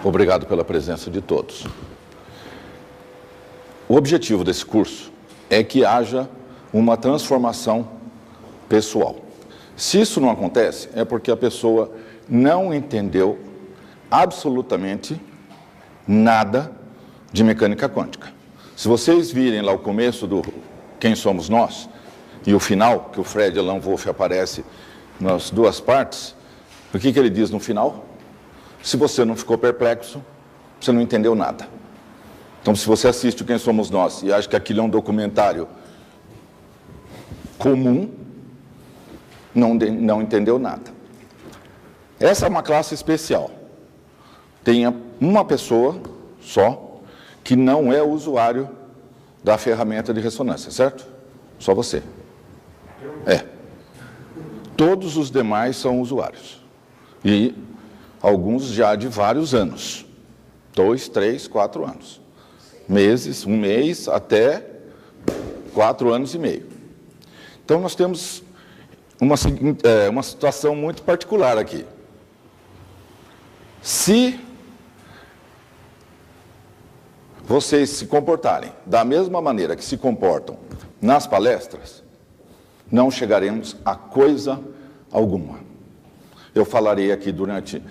Obrigado pela presença de todos. O objetivo desse curso é que haja uma transformação pessoal. Se isso não acontece, é porque a pessoa não entendeu absolutamente nada de mecânica quântica. Se vocês virem lá o começo do Quem Somos Nós e o final, que o Fred Alan Wolf aparece nas duas partes, o que ele diz no final? Se você não ficou perplexo, você não entendeu nada. Então, se você assiste o Quem Somos Nós e acha que aquilo é um documentário comum, não entendeu nada. Essa é uma classe especial. Tem uma pessoa só que não é usuário da ferramenta de ressonância, certo? Só você. É. Todos os demais são usuários. E alguns já de vários anos. 2, 3, 4 anos. Meses, 1 mês, até 4 anos e meio. Então, nós temos uma situação muito particular aqui. Se vocês se comportarem da mesma maneira que se comportam nas palestras, não chegaremos a coisa alguma. Eu falarei aqui durante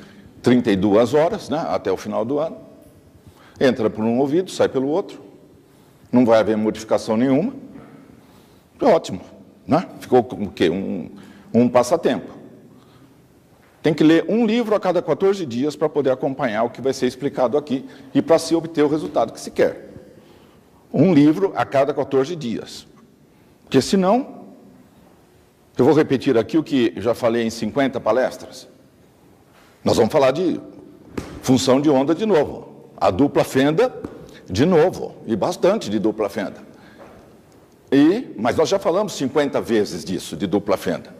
32 horas, né, até o final do ano. Entra por um ouvido, sai pelo outro. Não vai haver modificação nenhuma. Ótimo, né? Ficou o quê? Um passatempo. Tem que ler um livro a cada 14 dias para poder acompanhar o que vai ser explicado aqui e para se obter o resultado que se quer. Um livro a cada 14 dias. Porque senão, eu vou repetir aqui o que já falei em 50 palestras. Nós vamos falar de função de onda de novo. A dupla fenda de novo. E bastante de dupla fenda. Mas nós já falamos 50 vezes disso, de dupla fenda.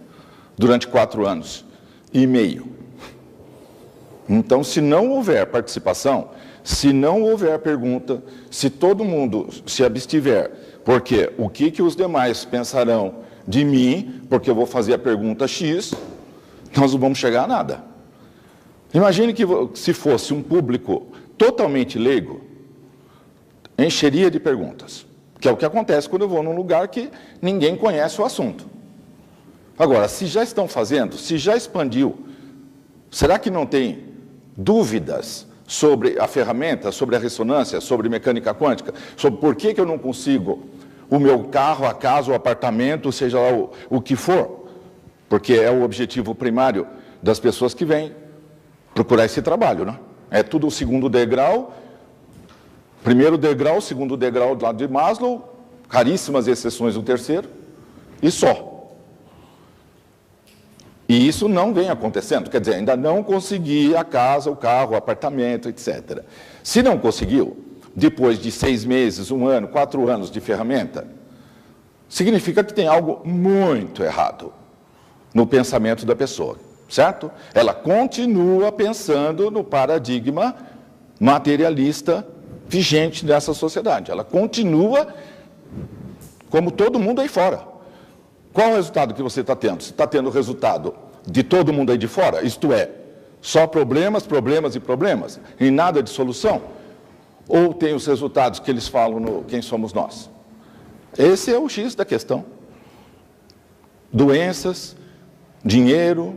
Durante 4 anos e meio. Então, se não houver participação, se não houver pergunta, se todo mundo se abstiver, porque o que os demais pensarão de mim, porque eu vou fazer a pergunta X, nós não vamos chegar a nada. Imagine que se fosse um público totalmente leigo, encheria de perguntas, que é o que acontece quando eu vou num lugar que ninguém conhece o assunto. Agora, se já estão fazendo, se já expandiu, será que não tem dúvidas sobre a ferramenta, sobre a ressonância, sobre mecânica quântica, sobre por que eu não consigo o meu carro, a casa, o apartamento, seja lá o que for? Porque é o objetivo primário das pessoas que vêm procurar esse trabalho, né? É tudo o segundo degrau, primeiro degrau, segundo degrau do lado de Maslow, raríssimas exceções do terceiro, e só. E isso não vem acontecendo, quer dizer, ainda não consegui a casa, o carro, o apartamento, etc. Se não conseguiu, depois de 6 meses, 1 ano, 4 anos de ferramenta, significa que tem algo muito errado no pensamento da pessoa, certo? Ela continua pensando no paradigma materialista vigente dessa sociedade. Ela continua como todo mundo aí fora. Qual o resultado que você está tendo? Você está tendo o resultado de todo mundo aí de fora? Isto é, só problemas, problemas e problemas, e nada de solução? Ou tem os resultados que eles falam no Quem Somos Nós? Esse é o X da questão. Doenças, dinheiro,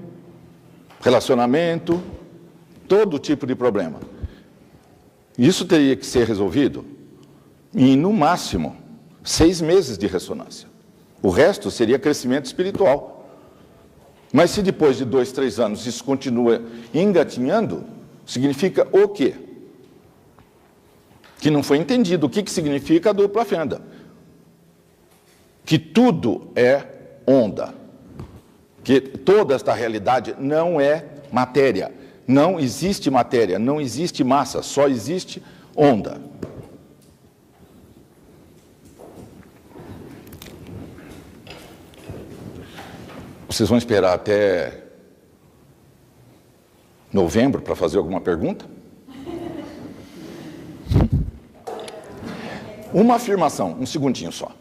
relacionamento, todo tipo de problema. Isso teria que ser resolvido em, no máximo, 6 meses de ressonância. O resto seria crescimento espiritual. Mas se depois de 2, 3 anos isso continua engatinhando, significa o quê? Que não foi entendido o que significa a dupla fenda. Que tudo é onda. Que toda esta realidade não é matéria. Não existe matéria, não existe massa, só existe onda. Vocês vão esperar até novembro para fazer alguma pergunta? Uma afirmação, um segundinho só.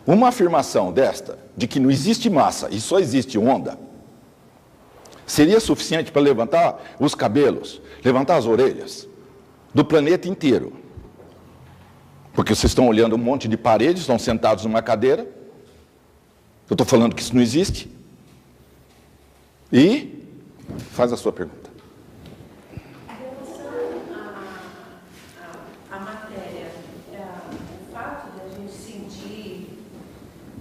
Uma afirmação desta, de que não existe massa e só existe onda, seria suficiente para levantar os cabelos, levantar as orelhas do planeta inteiro. Porque vocês estão olhando um monte de paredes, estão sentados numa cadeira. Eu estou falando que isso não existe. E faz a sua pergunta. A matéria, o fato de a gente sentir,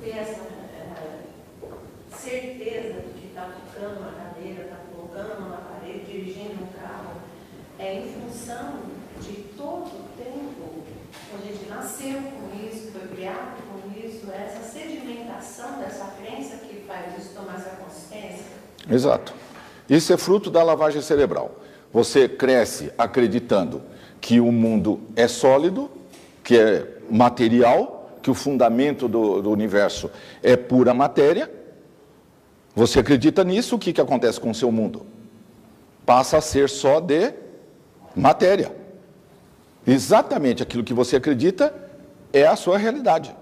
ter essa certeza de que está tocando uma cadeira, está colocando uma parede, dirigindo um carro, é em função de todo o tempo, a gente nasceu com isso, foi criado com isso, essa sedimentação dessa crença que faz isso tomar essa consciência. Exato. Isso é fruto da lavagem cerebral. Você cresce acreditando que o mundo é sólido, que é material, que o fundamento do universo é pura matéria. Você acredita nisso, o que acontece com o seu mundo? Passa a ser só de matéria. Exatamente aquilo que você acredita é a sua realidade.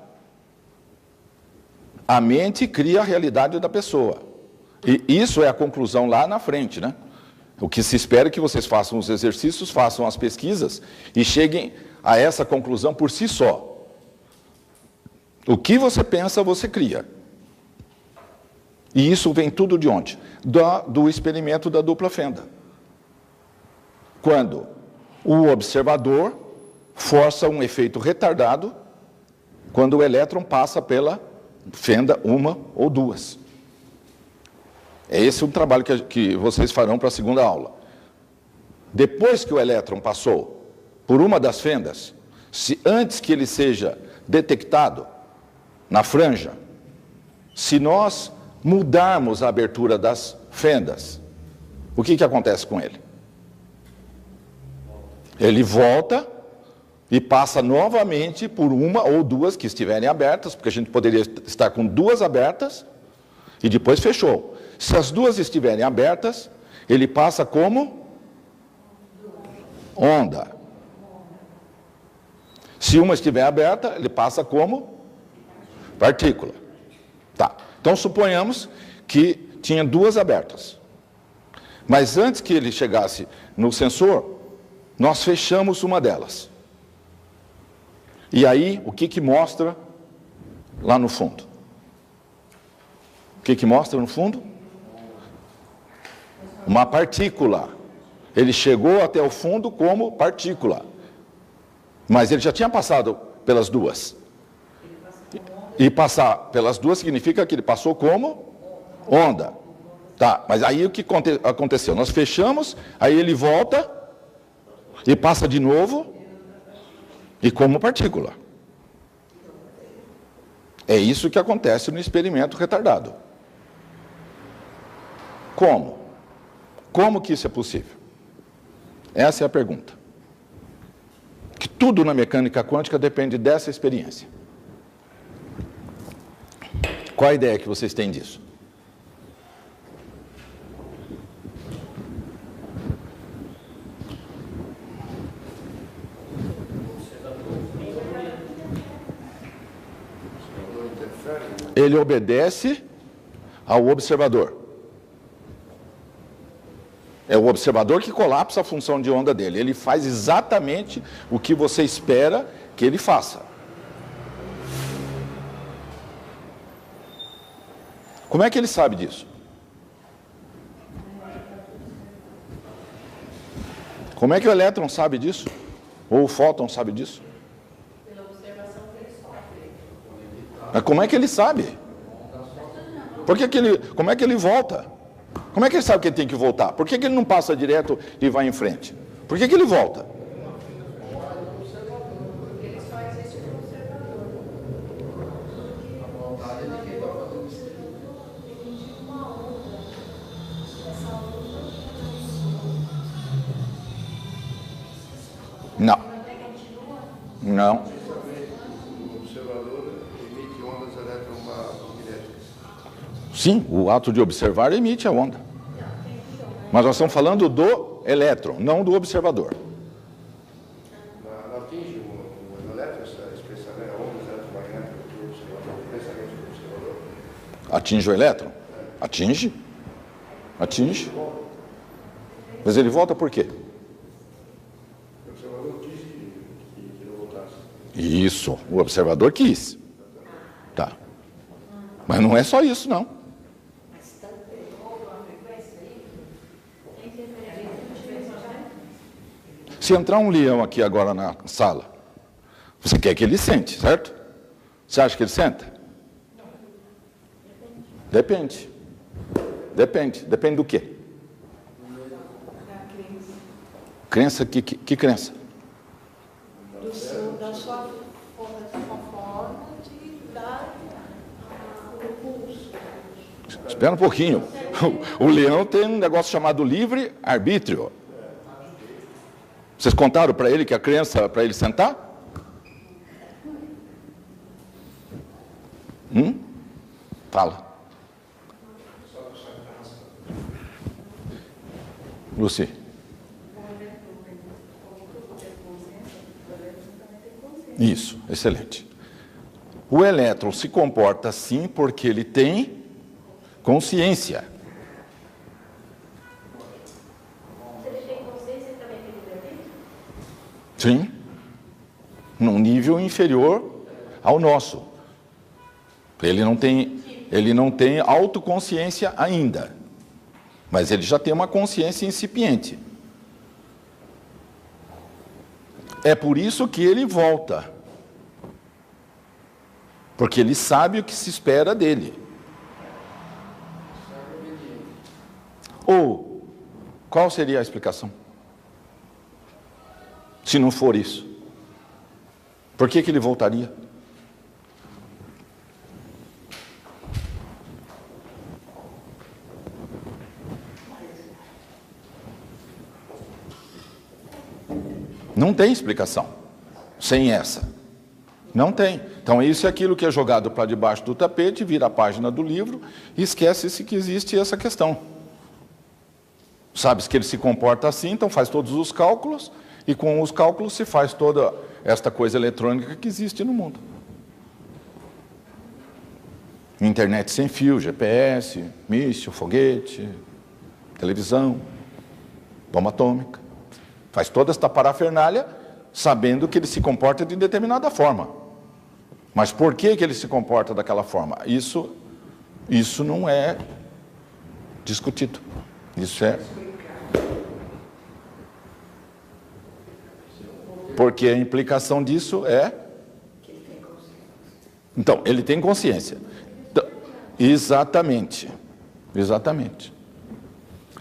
A mente cria a realidade da pessoa. E isso é a conclusão lá na frente, né? O que se espera é que vocês façam os exercícios, façam as pesquisas e cheguem a essa conclusão por si só. O que você pensa, você cria. E isso vem tudo de onde? Do experimento da dupla fenda. Quando o observador força um efeito retardado, quando o elétron passa pela fenda uma ou duas. É esse o trabalho que vocês farão para a segunda aula. Depois que o elétron passou por uma das fendas, se antes que ele seja detectado na franja, se nós mudarmos a abertura das fendas, o que acontece com ele? Ele volta e passa novamente por uma ou duas que estiverem abertas, porque a gente poderia estar com duas abertas e depois fechou. Se as duas estiverem abertas, ele passa como onda. Se uma estiver aberta, ele passa como partícula. Tá. Então, suponhamos que tinha duas abertas. Mas antes que ele chegasse no sensor, nós fechamos uma delas. E aí, o que mostra lá no fundo? O que mostra no fundo? Uma partícula. Ele chegou até o fundo como partícula. Mas ele já tinha passado pelas duas. E passar pelas duas significa que ele passou como onda. Tá, mas aí o que aconteceu? Nós fechamos, aí ele volta e passa de novo e como partícula. É isso que acontece no experimento retardado. Como? Como que isso é possível? Essa é a pergunta. Que tudo na mecânica quântica depende dessa experiência. Qual a ideia que vocês têm disso? Ele obedece ao observador. É o observador que colapsa a função de onda dele. Ele faz exatamente o que você espera que ele faça. Como é que ele sabe disso? Como é que o elétron sabe disso? Ou o fóton sabe disso? Pela observação que ele sofre. Mas como é que ele sabe? Como é que ele volta? Como é que ele sabe que ele tem que voltar? Por que ele não passa direto e vai em frente? Por que ele volta? Porque ele só existe como observador. Não. Não. O observador emite ondas eletromagnéticas. Sim, o ato de observar emite a onda. Mas nós estamos falando do elétron, não do observador. Não atinge o elétron, essa expressão, né? Ondas eletromagnéticas do observador, o pensamento do observador. Atinge o elétron? Atinge. Atinge. Mas ele volta por quê? observador quis que não voltasse. Isso, o observador quis. Tá. Mas não é só isso, não. Se entrar um leão aqui agora na sala, você quer que ele sente, certo? Você acha que ele senta? Depende. Depende do quê? Crença, que crença? Da sua forma de dar o pulso. Espera um pouquinho. O leão tem um negócio chamado livre-arbítrio. Vocês contaram para ele que a crença para ele sentar? Fala. Lucy. Isso, excelente. O elétron se comporta assim porque ele tem consciência. Sim, num nível inferior ao nosso. Ele não tem autoconsciência ainda, mas ele já tem uma consciência incipiente. É por isso que ele volta, porque ele sabe o que se espera dele. Ou, qual seria a explicação? Se não for isso, por que ele voltaria? Não tem explicação sem essa. Não tem. Então, isso é aquilo que é jogado para debaixo do tapete, vira a página do livro e esquece-se que existe essa questão. Sabe-se que ele se comporta assim, então faz todos os cálculos, e com os cálculos se faz toda esta coisa eletrônica que existe no mundo. Internet sem fio, GPS, míssil, foguete, televisão, bomba atômica. Faz toda esta parafernália sabendo que ele se comporta de determinada forma. Mas por que ele se comporta daquela forma? Isso não é discutido. Isso é... Porque a implicação disso é... Então, ele tem consciência. Então, exatamente.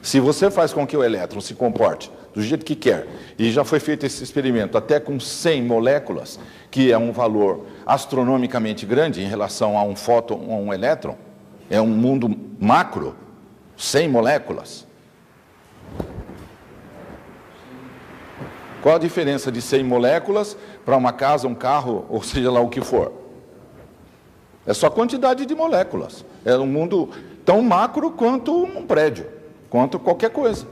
Se você faz com que o elétron se comporte do jeito que quer, e já foi feito esse experimento até com 100 moléculas, que é um valor astronomicamente grande em relação a um fóton ou a um elétron, é um mundo macro, 100 moléculas. Qual a diferença de 100 moléculas para uma casa, um carro, ou seja lá o que for? É só a quantidade de moléculas. É um mundo tão macro quanto um prédio, quanto qualquer coisa.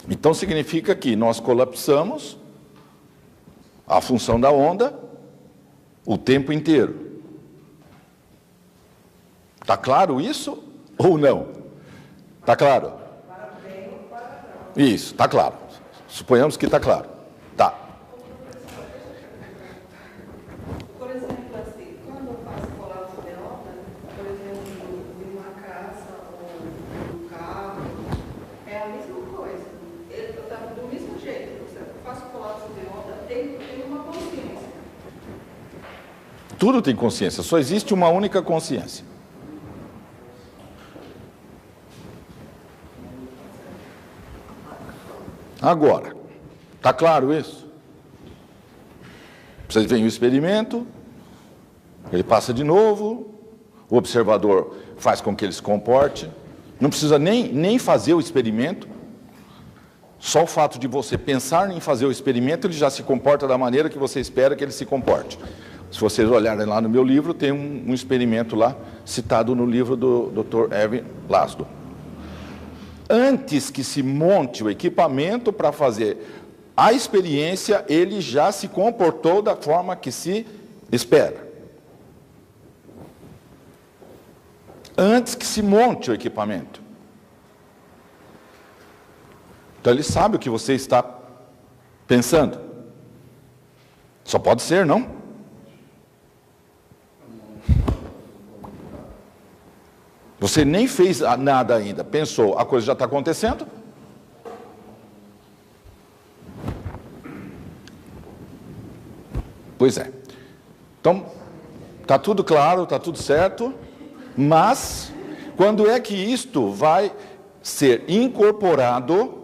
Então significa que nós colapsamos a função da onda o tempo inteiro. Está claro isso ou não? Está claro? Isso, está claro. Suponhamos que está claro. Tá. Por exemplo, assim, quando eu faço colapso de onda, por exemplo, de uma casa ou um carro, é a mesma coisa. Eu estava do mesmo jeito. Eu faço colapso de onda, tem uma consciência. Tudo tem consciência, só existe uma única consciência. Agora, está claro isso? Vocês veem o experimento, ele passa de novo, o observador faz com que ele se comporte, não precisa nem fazer o experimento, só o fato de você pensar em fazer o experimento, ele já se comporta da maneira que você espera que ele se comporte. Se vocês olharem lá no meu livro, tem um experimento lá, citado no livro do Dr. Erwin Laszlo. Antes que se monte o equipamento para fazer a experiência, ele já se comportou da forma que se espera. Antes que se monte o equipamento. Então ele sabe o que você está pensando. Só pode ser, não? Você nem fez nada ainda, pensou, a coisa já está acontecendo? Pois é. Então, está tudo claro, está tudo certo, mas quando é que isto vai ser incorporado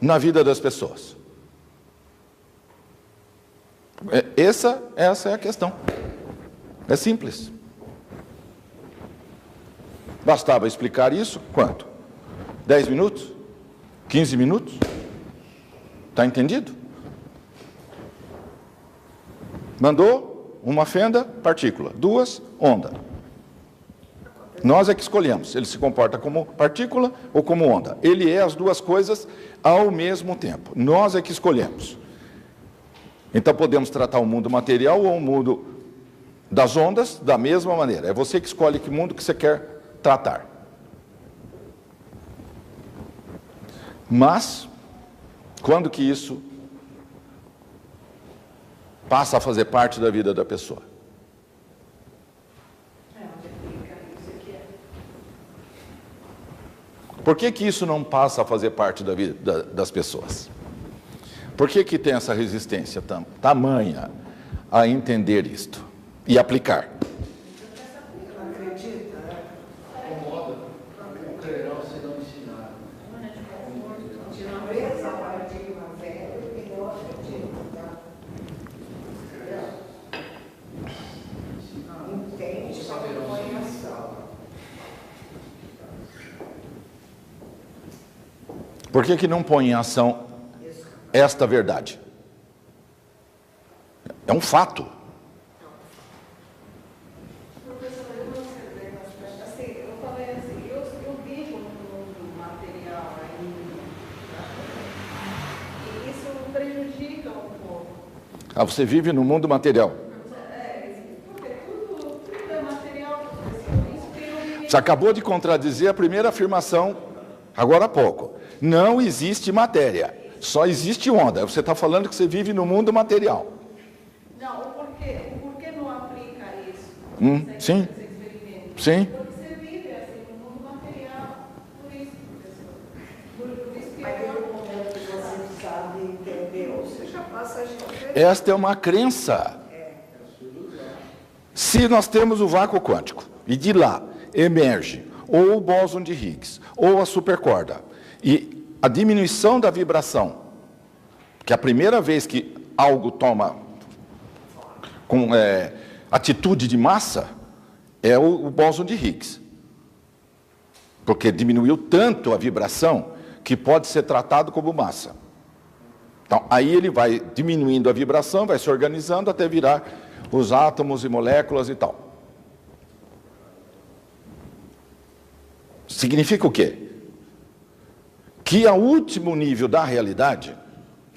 na vida das pessoas? Essa é a questão. É simples. Bastava explicar isso, quanto? 10 minutos? 15 minutos? Está entendido? Mandou uma fenda, partícula. 2, onda. Nós é que escolhemos. Ele se comporta como partícula ou como onda. Ele é as duas coisas ao mesmo tempo. Nós é que escolhemos. Então podemos tratar o mundo material ou o mundo das ondas da mesma maneira. É você que escolhe que mundo que você quer tratar. Mas, quando que isso passa a fazer parte da vida da pessoa? Por que que isso não passa a fazer parte da vida das pessoas? Por que que tem essa resistência tamanha a entender isto e aplicar? Por que que não põe em ação esta verdade? É um fato. Professor, eu não sei, assim, eu falei assim, eu vivo no mundo material ainda, e isso prejudica um pouco. Ah, você vive no mundo material. Porque tudo é material, professor. Isso tem Você acabou de contradizer a primeira afirmação, agora há pouco. Não existe matéria, só existe onda. Você está falando que você vive no mundo material. Não, o porquê não aplica isso? Sim. Esse experimento? Sim. Porque você vive assim no mundo material, por isso, professor. Por isso que Mas pelo momento que você sabe, entendeu, você já passa a gente. Esta é uma crença. Se nós temos o vácuo quântico, e de lá emerge ou o bóson de Higgs, ou a supercorda, e a diminuição da vibração, que é a primeira vez que algo toma com atitude de massa, é o bóson de Higgs. Porque diminuiu tanto a vibração que pode ser tratado como massa. Então, aí ele vai diminuindo a vibração, vai se organizando até virar os átomos e moléculas e tal. Significa o quê? Que ao último nível da realidade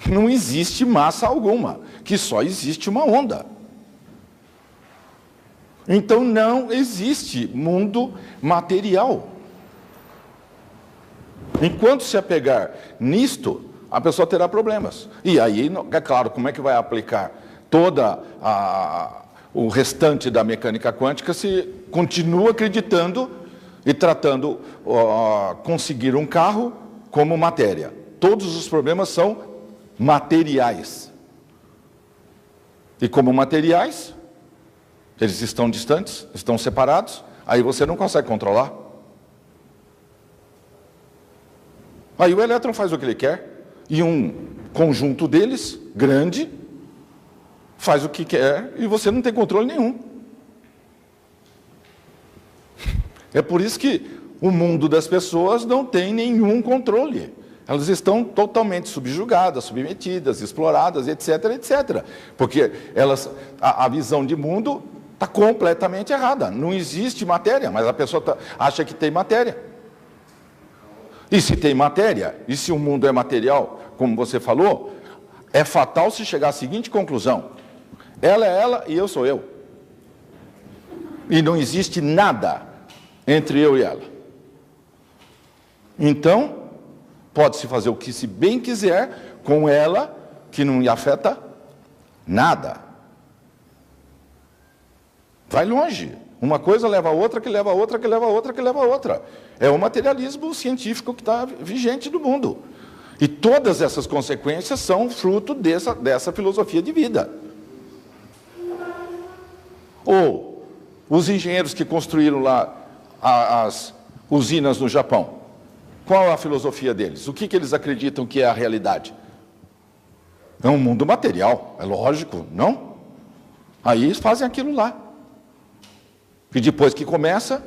não existe massa alguma, que só existe uma onda. Então não existe mundo material. Enquanto se apegar nisto, a pessoa terá problemas. E aí, é claro, como é que vai aplicar toda o restante da mecânica quântica se continua acreditando e tratando conseguir um carro como matéria? Todos os problemas são materiais. E como materiais, eles estão distantes, estão separados, aí você não consegue controlar. Aí o elétron faz o que ele quer, e um conjunto deles, grande, faz o que quer, e você não tem controle nenhum. É por isso que o mundo das pessoas não tem nenhum controle. Elas estão totalmente subjugadas, submetidas, exploradas, etc, etc. Porque a visão de mundo está completamente errada. Não existe matéria, mas a pessoa acha que tem matéria. E se tem matéria, e se o mundo é material, como você falou, é fatal se chegar à seguinte conclusão: ela é ela e eu sou eu. E não existe nada entre eu e ela. Então, Pode-se fazer o que se bem quiser com ela, que não lhe afeta nada. Vai longe. Uma coisa leva a outra, que leva a outra, que leva a outra, que leva a outra. É o materialismo científico que está vigente no mundo. E todas essas consequências são fruto dessa filosofia de vida. Ou os engenheiros que construíram lá as usinas no Japão. Qual é a filosofia deles? O que eles acreditam que é a realidade? É um mundo material, é lógico, não? Aí eles fazem aquilo lá. E depois que começa,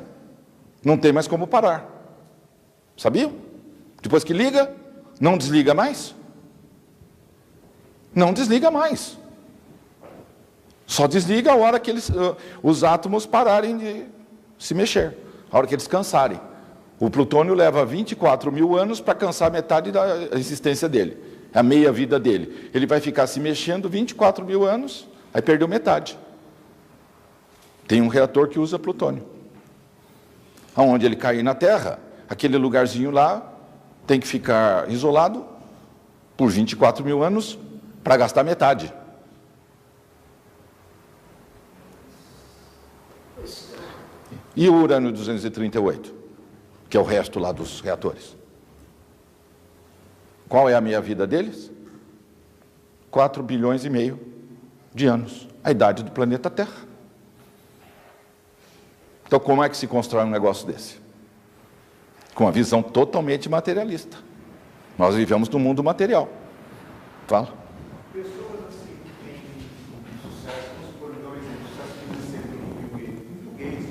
não tem mais como parar. Sabiam? Depois que liga, não desliga mais. Não desliga mais. Só desliga a hora que os átomos pararem de se mexer. A hora que eles cansarem. O plutônio leva 24 mil anos para cansar metade da existência dele. É a meia vida dele. Ele vai ficar se mexendo 24 mil anos, aí perdeu metade. Tem um reator que usa plutônio. Aonde ele cair na Terra, aquele lugarzinho lá tem que ficar isolado por 24 mil anos para gastar metade. E o urânio 238, que é o resto lá dos reatores? Qual é a meia-vida deles? 4 bilhões e meio de anos. A idade do planeta Terra. Então, como é que se constrói um negócio desse? Com uma visão totalmente materialista. Nós vivemos no mundo material. Fala. Pessoas assim que têm sucesso, vamos supor, dar um exemplo, sucesso financeiro no Bill Gates,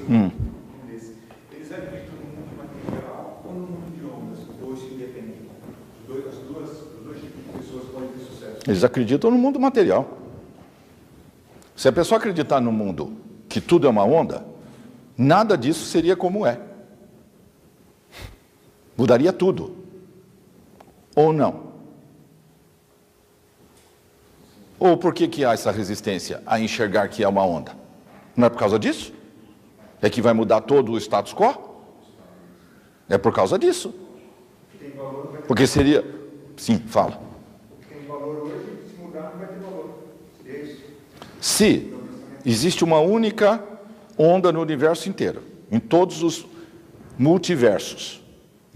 eles acreditam no mundo material ou no mundo de ondas? Ou isso independente? Os dois tipos de pessoas podem ter sucesso. Eles acreditam no mundo material. Se a pessoa acreditar no mundo que tudo é uma onda, nada disso seria como é. Mudaria tudo. Ou não? Ou por que há essa resistência a enxergar que é uma onda? Não é por causa disso? É que vai mudar todo o status quo? É por causa disso. Porque seria... Sim, fala. Tem valor hoje, se mudar não vai ter valor. Seria isso? Se existe uma única onda no universo inteiro, em todos os multiversos,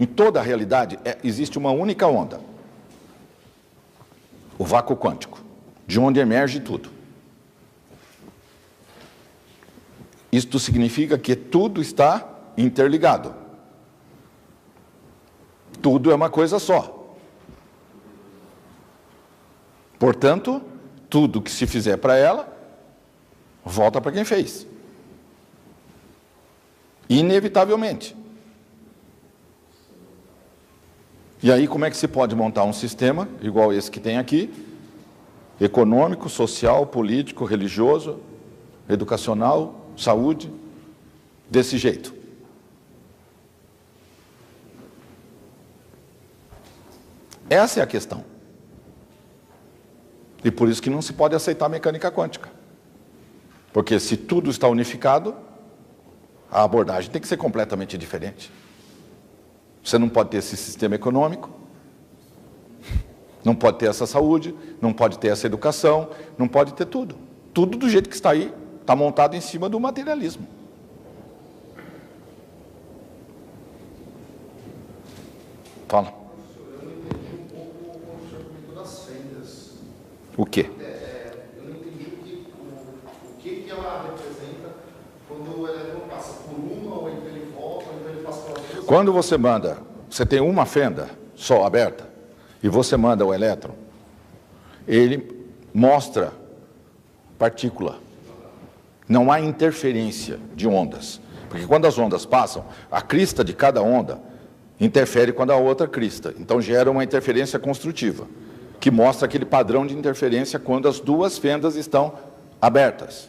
em toda a realidade, existe uma única onda. O vácuo quântico, de onde emerge tudo. Isto significa que tudo está interligado. Tudo é uma coisa só. Portanto, tudo que se fizer para ela, volta para quem fez. Inevitavelmente. E aí, como é que se pode montar um sistema, igual esse que tem aqui, econômico, social, político, religioso, educacional, saúde, desse jeito? Essa é a questão. E por isso que não se pode aceitar a mecânica quântica. Porque se tudo está unificado, a abordagem tem que ser completamente diferente. Você não pode ter esse sistema econômico, não pode ter essa saúde, não pode ter essa educação, não pode ter tudo. Tudo do jeito que está aí, está montado em cima do materialismo. Fala. Eu não entendi um pouco o senhor comentou das fendas. O quê? Eu não entendi o que ela representa quando o elétron passa por uma, ou então ele volta, ou então ele passa pelas duas. Quando você tem uma fenda só aberta, e você manda o elétron, ele mostra partícula. Não há interferência de ondas. Porque quando as ondas passam, a crista de cada onda interfere com a outra crista. Então gera uma interferência construtiva, que mostra aquele padrão de interferência quando as duas fendas estão abertas.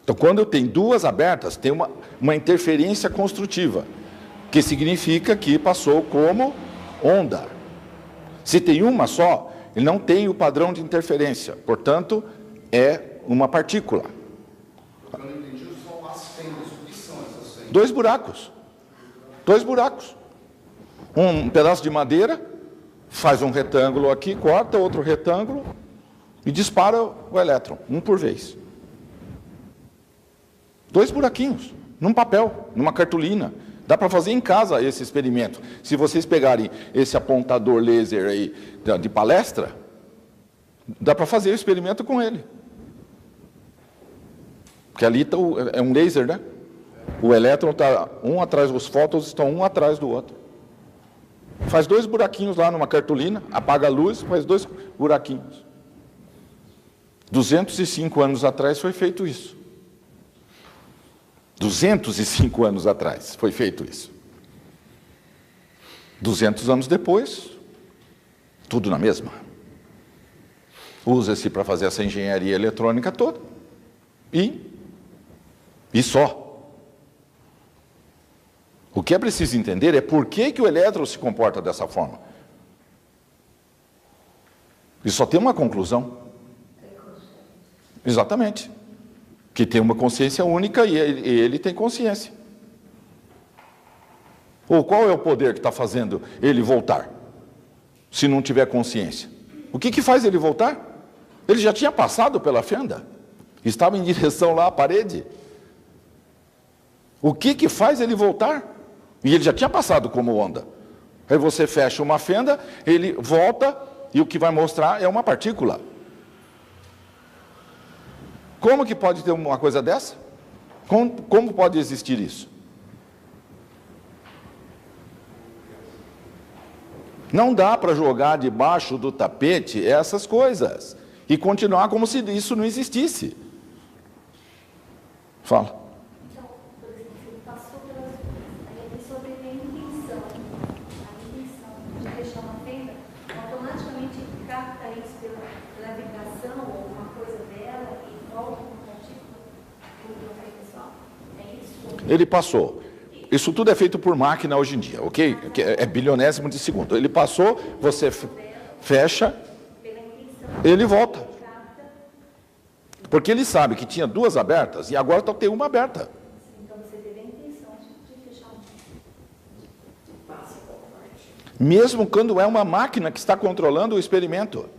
Então, quando eu tenho duas abertas, tem uma interferência construtiva, que significa que passou como onda. Se tem uma só, ele não tem o padrão de interferência, portanto, é uma partícula. Eu não entendi só as fendas, o que são essas fendas? Dois buracos. Um pedaço de madeira, faz um retângulo aqui, corta outro retângulo e dispara o elétron, um por vez. 2 buraquinhos, num papel, numa cartolina. Dá para fazer em casa esse experimento. Se vocês pegarem esse apontador laser aí de palestra, dá para fazer o experimento com ele. Porque ali é um laser, né? O elétron está um atrás, os fótons estão um atrás do outro. Faz 2 buraquinhos lá numa cartolina, apaga a luz, faz 2 buraquinhos. 205 anos atrás foi feito isso. 205 anos atrás foi feito isso. 200 anos depois, tudo na mesma. Usa-se para fazer essa engenharia eletrônica toda. E só. O que é preciso entender é por que o elétron se comporta dessa forma. E só tem uma conclusão. Exatamente. Que tem uma consciência única e ele tem consciência. Ou qual é o poder que está fazendo ele voltar? Se não tiver consciência. O que faz ele voltar? Ele já tinha passado pela fenda. Estava em direção lá à parede. O que faz ele voltar? E ele já tinha passado como onda. Aí você fecha uma fenda, ele volta e o que vai mostrar é uma partícula. Como que pode ter uma coisa dessa? Como pode existir isso? Não dá para jogar debaixo do tapete essas coisas e continuar como se isso não existisse. Fala. Então, por exemplo, ele passou pelas coisas, aí a pessoa teve a intenção de deixar uma fenda, automaticamente ele capta isso pela vibração ou alguma coisa dela e volta com o partícula do efeito pessoal. É isso? Ele passou. Isso tudo é feito por máquina hoje em dia, ok? É bilionésimo de segundo. Ele passou, você fecha, ele volta. Porque ele sabe que tinha 2 abertas e agora só tem uma aberta. Então você teve a intenção de fechar Mesmo quando é uma máquina que está controlando o experimento.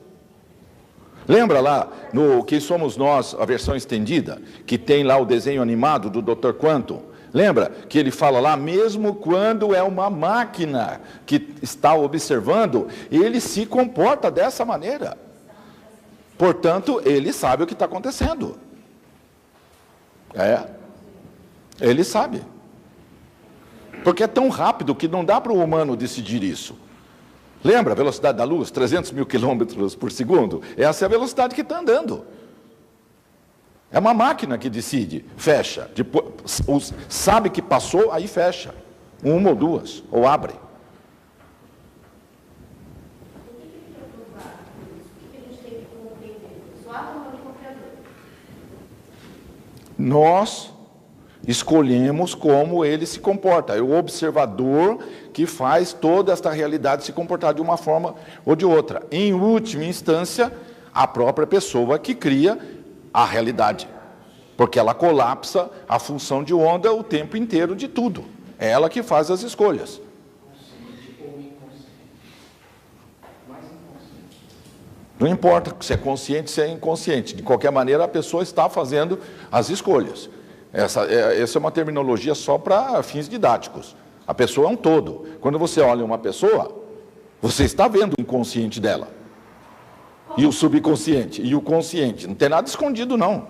Lembra lá no Que Somos Nós, a versão estendida, que tem lá o desenho animado do Dr. Quantum? Lembra que ele fala lá, mesmo quando é uma máquina que está observando, ele se comporta dessa maneira. Portanto, ele sabe o que está acontecendo. Ele sabe. Porque é tão rápido que não dá para o humano decidir isso. Lembra a velocidade da luz? 300 mil quilômetros por segundo? Essa é a velocidade que está andando. É uma máquina que decide, fecha. Depois, sabe que passou, aí fecha. 1 ou 2, ou abre. Nós escolhemos como ele se comporta. É o observador que faz toda esta realidade se comportar de uma forma ou de outra. Em última instância, a própria pessoa que cria a realidade. Porque ela colapsa a função de onda o tempo inteiro de tudo. É ela que faz as escolhas. Não importa se é consciente, se é inconsciente. De qualquer maneira, a pessoa está fazendo as escolhas. Essa é uma terminologia só para fins didáticos. A pessoa é um todo. Quando você olha uma pessoa, você está vendo o inconsciente dela. E o subconsciente, e o consciente. Não tem nada escondido, não.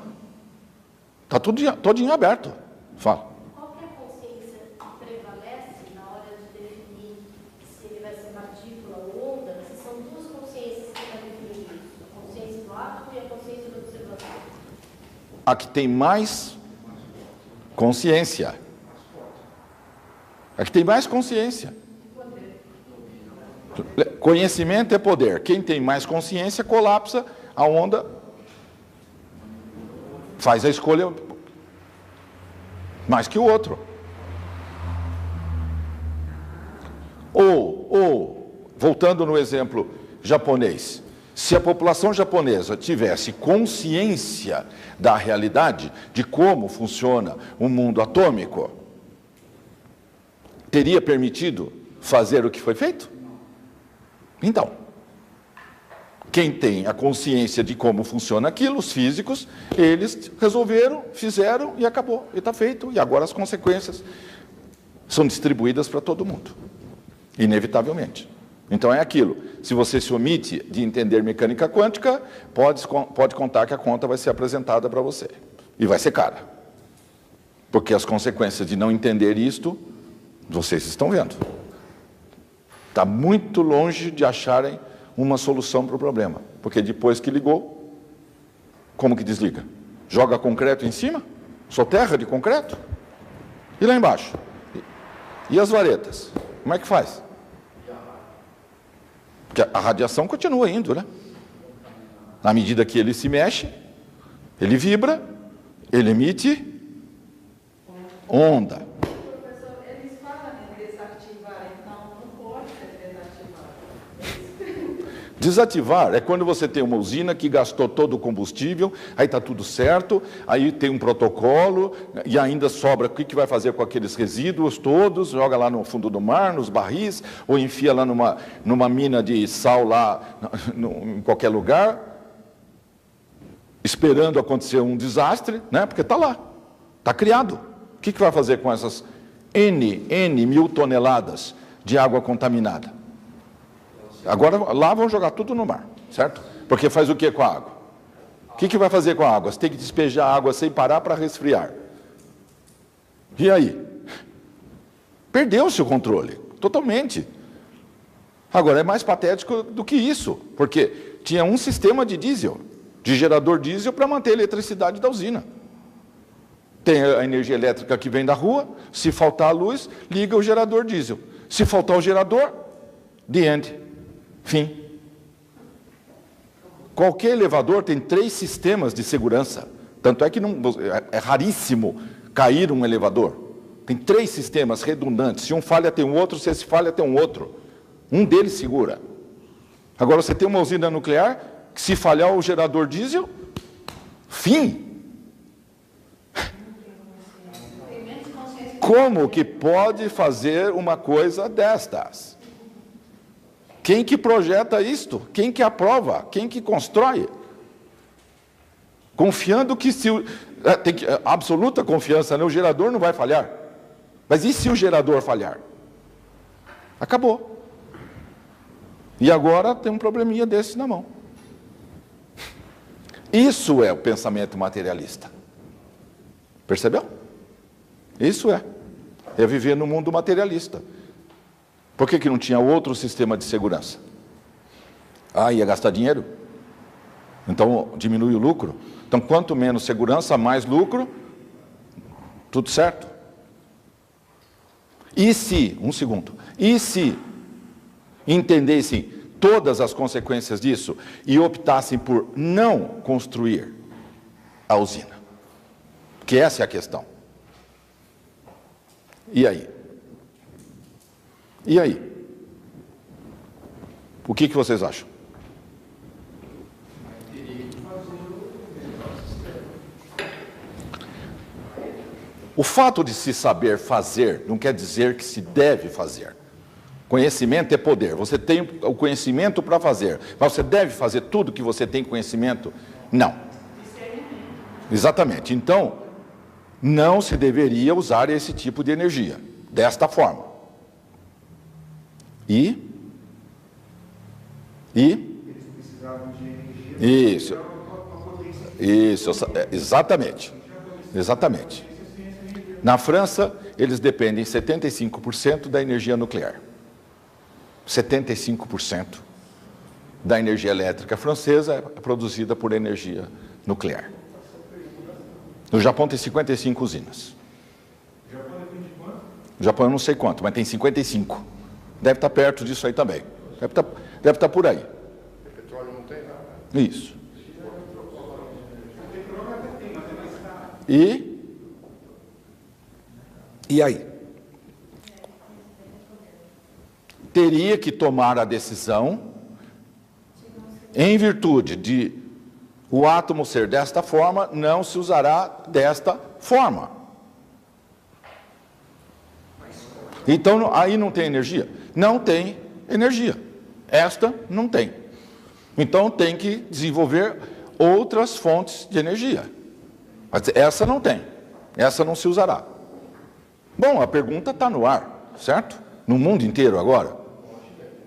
Está todinho aberto. Fala. Qual que é a consciência que prevalece na hora de definir se ele vai ser partícula ou onda? Se são 2 consciências que vai definir isso. A consciência do átomo e a consciência do observador. A que tem mais consciência. A que tem mais consciência. Conhecimento é poder. Quem tem mais consciência colapsa a onda, faz a escolha mais que o outro. Ou voltando no exemplo japonês, se a população japonesa tivesse consciência da realidade, de como funciona o mundo atômico, teria permitido fazer o que foi feito? Então, quem tem a consciência de como funciona aquilo, os físicos, eles resolveram, fizeram e acabou. E está feito. E agora as consequências são distribuídas para todo mundo, inevitavelmente. Então é aquilo. Se você se omite de entender mecânica quântica, pode contar que a conta vai ser apresentada para você. E vai ser cara. Porque as consequências de não entender isto, vocês estão vendo. Está muito longe de acharem uma solução para o problema. Porque depois que ligou, como que desliga? Joga concreto em cima? Soterra de concreto? E lá embaixo? E as varetas? Como é que faz? Porque a radiação continua indo, né? Na medida que ele se mexe, ele vibra, ele emite onda. Professor, eles falam em desativar, então não pode ser desativado. Desativar é quando você tem uma usina que gastou todo o combustível, aí está tudo certo, aí tem um protocolo, e ainda sobra o que vai fazer com aqueles resíduos todos, joga lá no fundo do mar, nos barris, ou enfia lá numa mina de sal lá em qualquer lugar, esperando acontecer um desastre, né? Porque está lá, está criado. O que vai fazer com essas N mil toneladas de água contaminada? Agora, lá vão jogar tudo no mar, certo? Porque faz o que com a água? O que vai fazer com a água? Você tem que despejar a água sem parar para resfriar. E aí? Perdeu-se o controle, totalmente. Agora, é mais patético do que isso, porque tinha um sistema de diesel, de gerador diesel para manter a eletricidade da usina. Tem a energia elétrica que vem da rua, se faltar a luz, liga o gerador diesel. Se faltar o gerador, the end. Fim. Qualquer elevador tem 3 sistemas de segurança. Tanto é que é raríssimo cair um elevador. Tem 3 sistemas redundantes. Se um falha, tem um outro. Se esse falha, tem um outro. Um deles segura. Agora, você tem uma usina nuclear, que se falhar o gerador diesel, fim. Como que pode fazer uma coisa destas? Quem que projeta isto? Quem que aprova? Quem que constrói? Confiando que tem absoluta confiança, né? O gerador não vai falhar. Mas e se o gerador falhar? Acabou. E agora tem um probleminha desse na mão. Isso é o pensamento materialista. Percebeu? Isso é viver no mundo materialista. Por que não tinha outro sistema de segurança? Ia gastar dinheiro? Então diminui o lucro. Então quanto menos segurança, mais lucro, tudo certo. E se entendessem todas as consequências disso e optassem por não construir a usina? Que essa é a questão. E aí? E aí? O que vocês acham? O fato de se saber fazer não quer dizer que se deve fazer. Conhecimento é poder. Você tem o conhecimento para fazer, mas você deve fazer tudo que você tem conhecimento? Não. Exatamente. Então, não se deveria usar esse tipo de energia, desta forma. Eles precisavam de energia. Isso, exatamente. Na França, eles dependem 75% da energia nuclear. 75% da energia elétrica francesa é produzida por energia nuclear. No Japão tem 55 usinas. O Japão depende de quanto? O Japão eu não sei quanto, mas tem 55. Deve estar perto disso aí também. Deve estar por aí. Petróleo não tem nada. Isso. O petróleo até tem, mas é mais caro. E aí? Teria que tomar a decisão em virtude de o átomo ser desta forma, não se usará desta forma. Então, aí não tem energia. não tem energia. Esta não tem. Então tem que desenvolver outras fontes de energia. Mas essa não tem. Essa não se usará. Bom, a pergunta está no ar, certo? No mundo inteiro agora.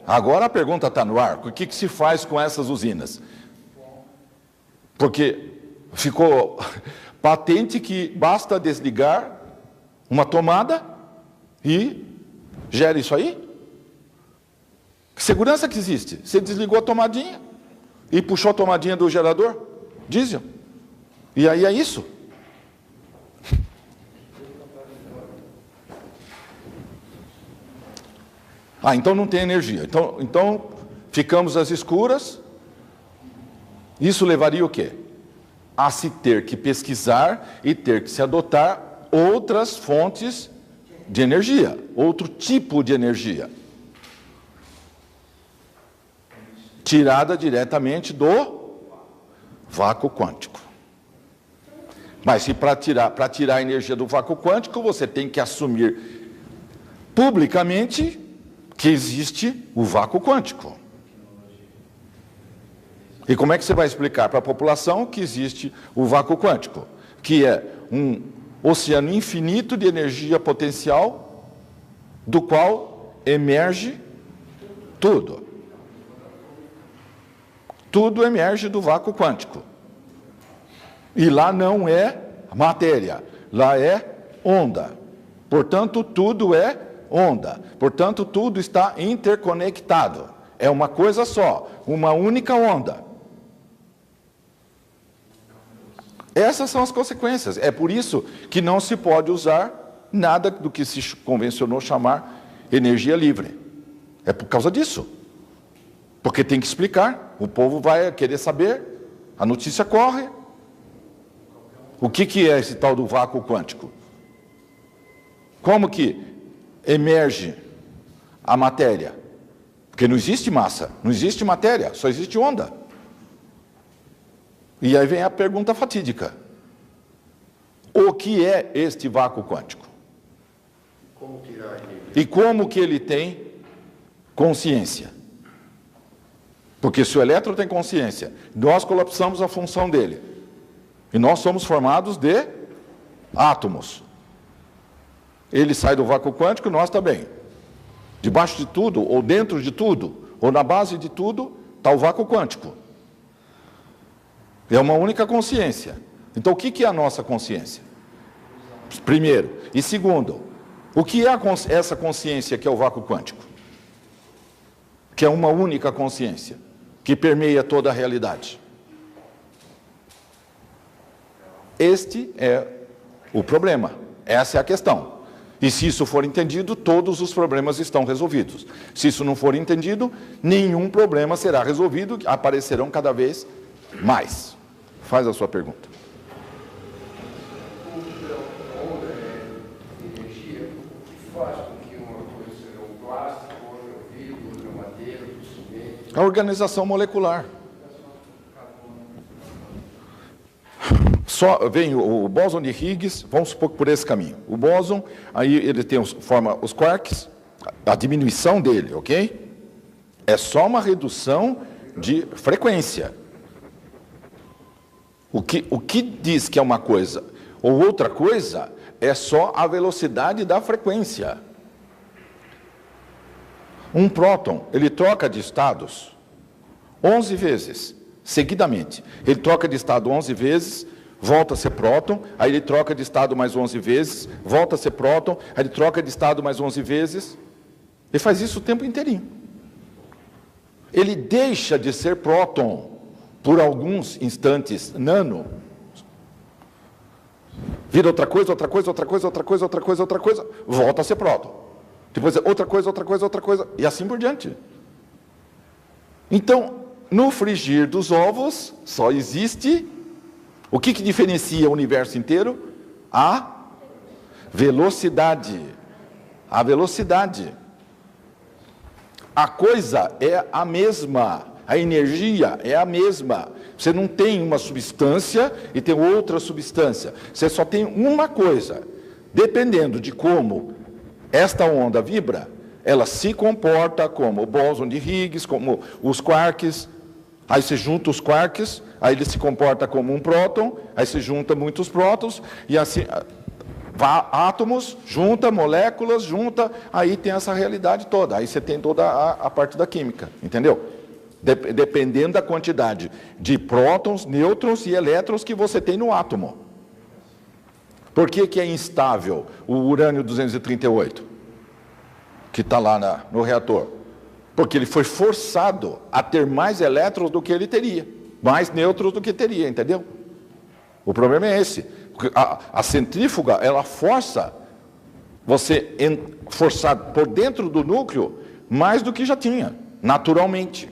Agora a pergunta está no ar. O que se faz com essas usinas? Porque ficou patente que basta desligar uma tomada e gera isso aí? Que segurança que existe? Você desligou a tomadinha e puxou a tomadinha do gerador diesel. E aí é isso. Então não tem energia. Então ficamos às escuras. Isso levaria o quê? A se ter que pesquisar e ter que se adotar outras fontes de energia, outro tipo de energia, tirada diretamente do vácuo quântico. Mas se para tirar a energia do vácuo quântico, você tem que assumir publicamente que existe o vácuo quântico. E como é que você vai explicar para a população que existe o vácuo quântico? Que é um oceano infinito de energia potencial, do qual emerge tudo. Tudo emerge do vácuo quântico. E lá não é matéria, lá é onda. Portanto, tudo é onda. Portanto, tudo está interconectado. É uma coisa só, uma única onda. Essas são as consequências. É por isso que não se pode usar nada do que se convencionou chamar energia livre. É por causa disso. Porque tem que explicar. O povo vai querer saber. A notícia corre. O que é esse tal do vácuo quântico? Como que emerge a matéria? Porque não existe massa, não existe matéria, só existe onda. E aí vem a pergunta fatídica. O que é este vácuo quântico? Como tirar ele? E como que ele tem consciência? Porque se o elétron tem consciência, nós colapsamos a função dele. E nós somos formados de átomos. Ele sai do vácuo quântico, nós também. Debaixo de tudo, ou dentro de tudo, ou na base de tudo, está o vácuo quântico. É uma única consciência. Então, o que é a nossa consciência? Primeiro. E segundo, o que é essa consciência que é o vácuo quântico? Que é uma única consciência, que permeia toda a realidade. Este é o problema. Essa é a questão. E se isso for entendido, todos os problemas estão resolvidos. Se isso não for entendido, nenhum problema será resolvido, aparecerão cada vez mais. Faz a sua pergunta. Onda é energia. O que faz com que uma coisa seja um plástico, outra é vidro, outra é madeira, outra é cimento? A organização molecular. Só vem o bóson de Higgs, vamos supor que por esse caminho. O bóson, aí ele forma os quarks, a diminuição dele, ok? É só uma redução de frequência. O que diz que é uma coisa ou outra coisa é só a velocidade da frequência. Um próton, ele troca de estados 11 vezes, seguidamente. Ele troca de estado 11 vezes, volta a ser próton, aí ele troca de estado mais 11 vezes, volta a ser próton, aí ele troca de estado mais 11 vezes. Ele faz isso o tempo inteirinho. Ele deixa de ser próton por alguns instantes nano, vira outra coisa, outra coisa, outra coisa, outra coisa, outra coisa, outra coisa, volta a ser próton. Depois outra coisa, outra coisa, outra coisa, e assim por diante. Então, no frigir dos ovos, só existe... O que diferencia o universo inteiro? A velocidade. A velocidade. A coisa é a mesma. A energia é a mesma. Você não tem uma substância e tem outra substância. Você só tem uma coisa. Dependendo de como esta onda vibra, ela se comporta como o bóson de Higgs, como os quarks. Aí você junta os quarks, aí ele se comporta como um próton, aí você junta muitos prótons, e assim, átomos, junta moléculas, junta, aí tem essa realidade toda. Aí você tem toda a parte da química, entendeu? Dependendo da quantidade de prótons, nêutrons e elétrons que você tem no átomo. Por que é instável o urânio 238, que está lá no reator? Porque ele foi forçado a ter mais elétrons do que ele teria, mais nêutrons do que teria, entendeu? O problema é esse. A centrífuga, ela força você forçar por dentro do núcleo mais do que já tinha, naturalmente.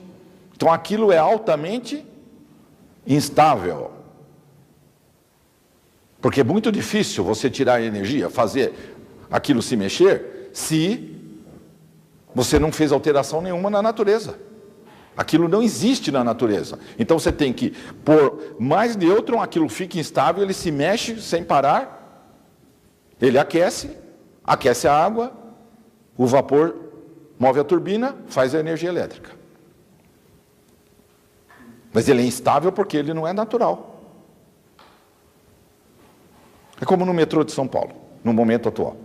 Então aquilo é altamente instável. Porque é muito difícil você tirar a energia, fazer aquilo se mexer, se você não fez alteração nenhuma na natureza. Aquilo não existe na natureza. Então você tem que pôr mais nêutron, aquilo fica instável, ele se mexe sem parar, ele aquece a água, o vapor move a turbina, faz a energia elétrica. Mas ele é instável porque ele não é natural. É como no metrô de São Paulo, no momento atual,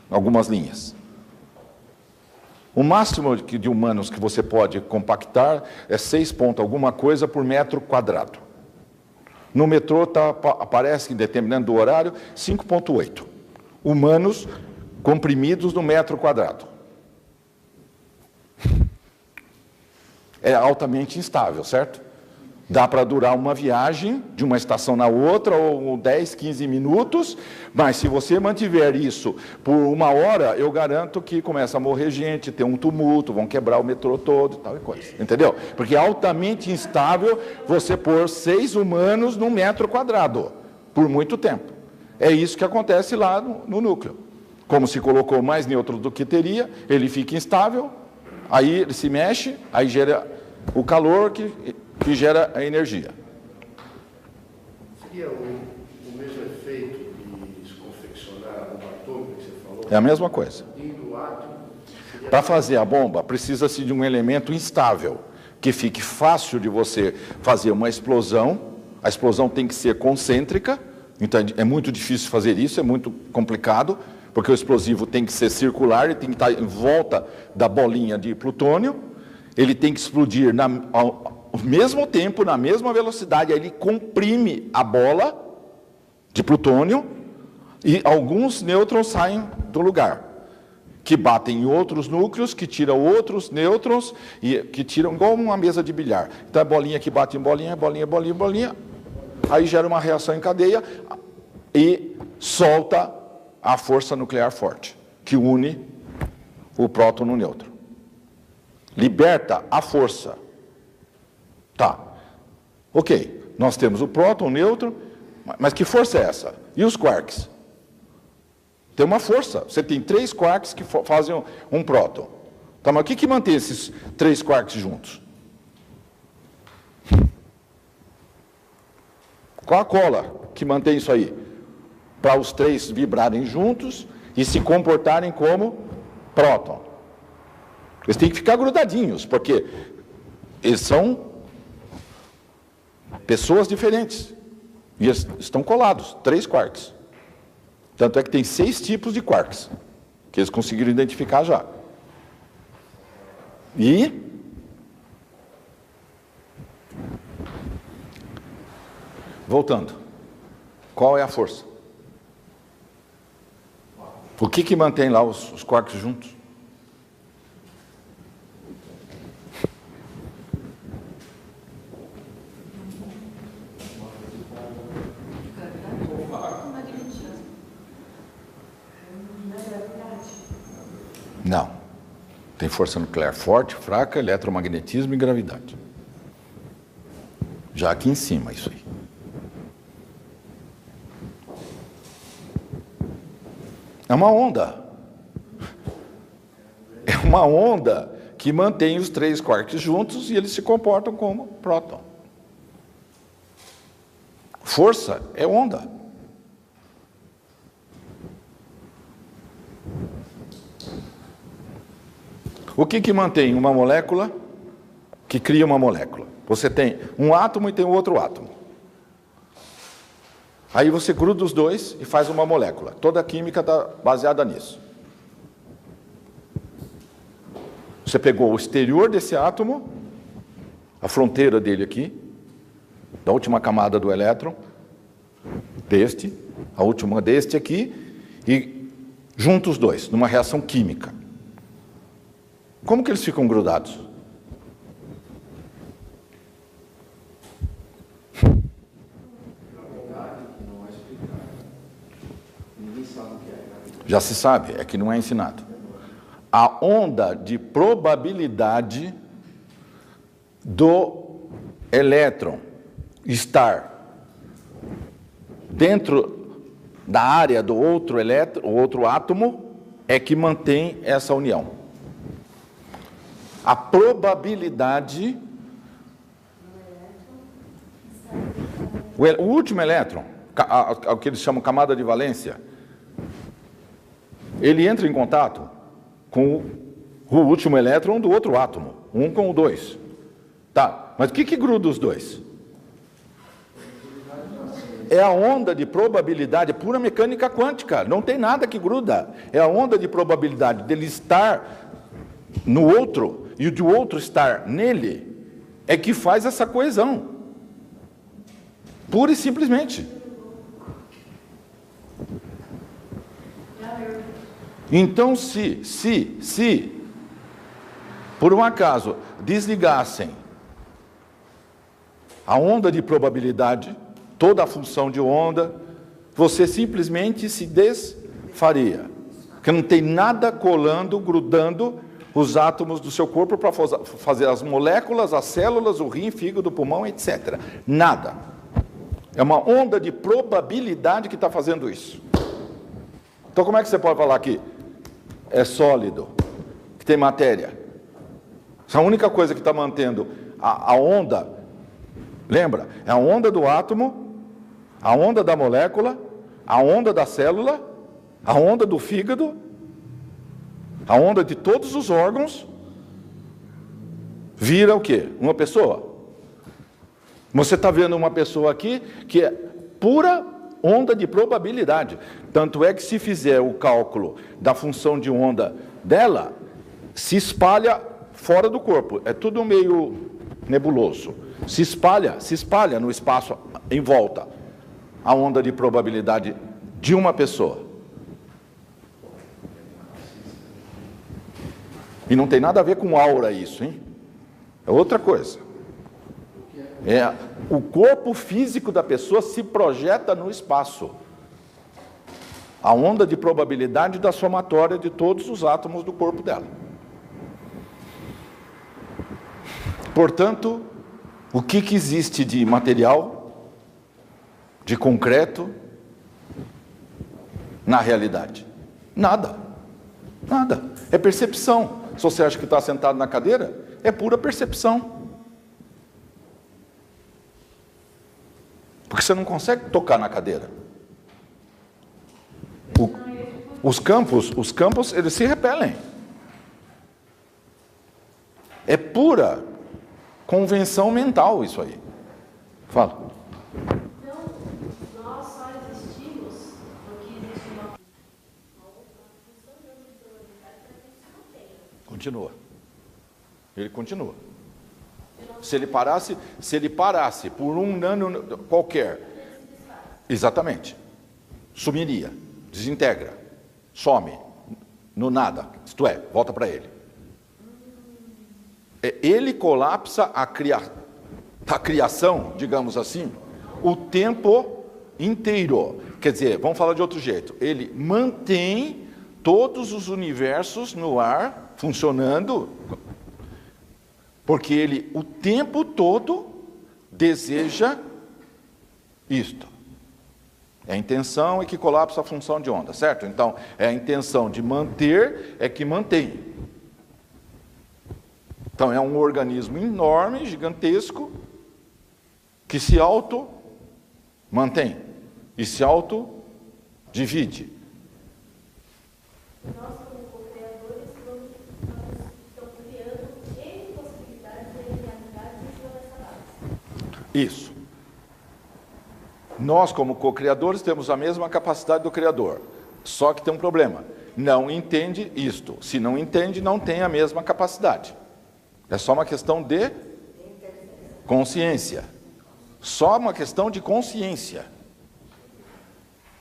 algumas linhas. O máximo de humanos que você pode compactar é 6 pontos alguma coisa por metro quadrado. No metrô aparece, dependendo do horário, 5,8 humanos comprimidos no metro quadrado. É altamente instável, certo? Dá para durar uma viagem de uma estação na outra, ou 10, 15 minutos, mas se você mantiver isso por 1 hora, eu garanto que começa a morrer gente, tem um tumulto, vão quebrar o metrô todo e tal e coisa. Entendeu? Porque é altamente instável você pôr 6 humanos num metro quadrado, por muito tempo. É isso que acontece lá no núcleo. Como se colocou mais nêutrons do que teria, ele fica instável, aí ele se mexe, aí gera o calor que gera a energia. Seria o mesmo efeito de confeccionar a bomba atômica que você falou? É a mesma coisa. Do átomo? Para fazer a bomba, precisa-se de um elemento instável, que fique fácil de você fazer uma explosão. A explosão tem que ser concêntrica, então é muito difícil fazer isso, é muito complicado, porque o explosivo tem que ser circular, ele tem que estar em volta da bolinha de plutônio, ele tem que explodir ao mesmo tempo, na mesma velocidade, aí ele comprime a bola de plutônio e alguns nêutrons saem do lugar, que batem em outros núcleos, que tiram outros nêutrons, e que tiram igual uma mesa de bilhar. Então a bolinha que bate em bolinha, bolinha, bolinha, bolinha, aí gera uma reação em cadeia e solta a força nuclear forte, que une o próton no nêutron. Liberta a força. Tá. Ok, nós temos o próton, o nêutron, mas que força é essa? E os quarks? Tem uma força. Você tem 3 quarks que fazem um próton. Tá, mas o que mantém esses 3 quarks juntos? Qual a cola que mantém isso aí? Para os 3 vibrarem juntos e se comportarem como próton. Eles têm que ficar grudadinhos, porque eles são pessoas diferentes. E eles estão colados, 3 quarks. Tanto é que tem 6 tipos de quarks, que eles conseguiram identificar já. E voltando, qual é a força? O que mantém lá os quarks juntos? Não. Tem força nuclear forte, fraca, eletromagnetismo e gravidade. Já aqui em cima, isso aí. É uma onda. É uma onda que mantém os 3 quarks juntos e eles se comportam como próton. Força é onda. O que mantém uma molécula que cria uma molécula? Você tem um átomo e tem outro átomo. Aí você gruda os dois e faz uma molécula. Toda a química está baseada nisso. Você pegou o exterior desse átomo, a fronteira dele aqui, da última camada do elétron, a última deste aqui, e junta os dois, numa reação química. Como que eles ficam grudados? Já se sabe, é que não é ensinado. A onda de probabilidade do elétron estar dentro da área do outro elétron, o outro átomo, é que mantém essa união. A probabilidade, o último elétron, o que eles chamam camada de valência, ele entra em contato com o último elétron do outro átomo, um com o 2. Tá, mas o que gruda os dois? É a onda de probabilidade, é pura mecânica quântica, não tem nada que gruda. É a onda de probabilidade dele estar no outro e o de outro estar nele, é que faz essa coesão. Pura e simplesmente. Então, se por um acaso desligassem a onda de probabilidade, toda a função de onda, você simplesmente se desfaria. Porque não tem nada colando, grudando os átomos do seu corpo para fazer as moléculas, as células, o rim, fígado, pulmão, etc. Nada. É uma onda de probabilidade que está fazendo isso. Então, como é que você pode falar que é sólido, que tem matéria? Essa é a única coisa que está mantendo a onda, lembra? É a onda do átomo, a onda da molécula, a onda da célula, a onda do fígado, a onda de todos os órgãos, vira o quê? Uma pessoa. Você está vendo uma pessoa aqui que é pura onda de probabilidade. Tanto é que se fizer o cálculo da função de onda dela, se espalha fora do corpo. É tudo meio nebuloso. Se espalha no espaço em volta. A onda de probabilidade de uma pessoa. E não tem nada a ver com aura isso, hein? É outra coisa. É, o corpo físico da pessoa se projeta no espaço. A onda de probabilidade da somatória de todos os átomos do corpo dela. Portanto, o que existe de material, de concreto, na realidade? Nada. Nada. É percepção. Se você acha que está sentado na cadeira, é pura percepção. Porque você não consegue tocar na cadeira. Os campos, eles se repelem. É pura convenção mental isso aí. Fala. Então, nós só existimos porque existe uma função de onda de probabilidade para que isso não tenha. Continua. Ele continua. Se ele parasse por um nano qualquer, exatamente, sumiria, desintegra, some, no nada, isto é, volta para ele. Ele colapsa a criação, digamos assim, o tempo inteiro. Quer dizer, vamos falar de outro jeito, ele mantém todos os universos no ar, funcionando, porque ele, o tempo todo, deseja isto. É a intenção que colapsa a função de onda, certo? Então, é a intenção de manter, é que mantém. Então, é um organismo enorme, gigantesco, que se auto-mantém e se auto-divide. Nós, como co-criadores, estão Isso. Nós, como co-criadores, temos a mesma capacidade do Criador. Só que tem um problema. Não entende isto. Se não entende, não tem a mesma capacidade. É só uma questão de consciência. Só uma questão de consciência.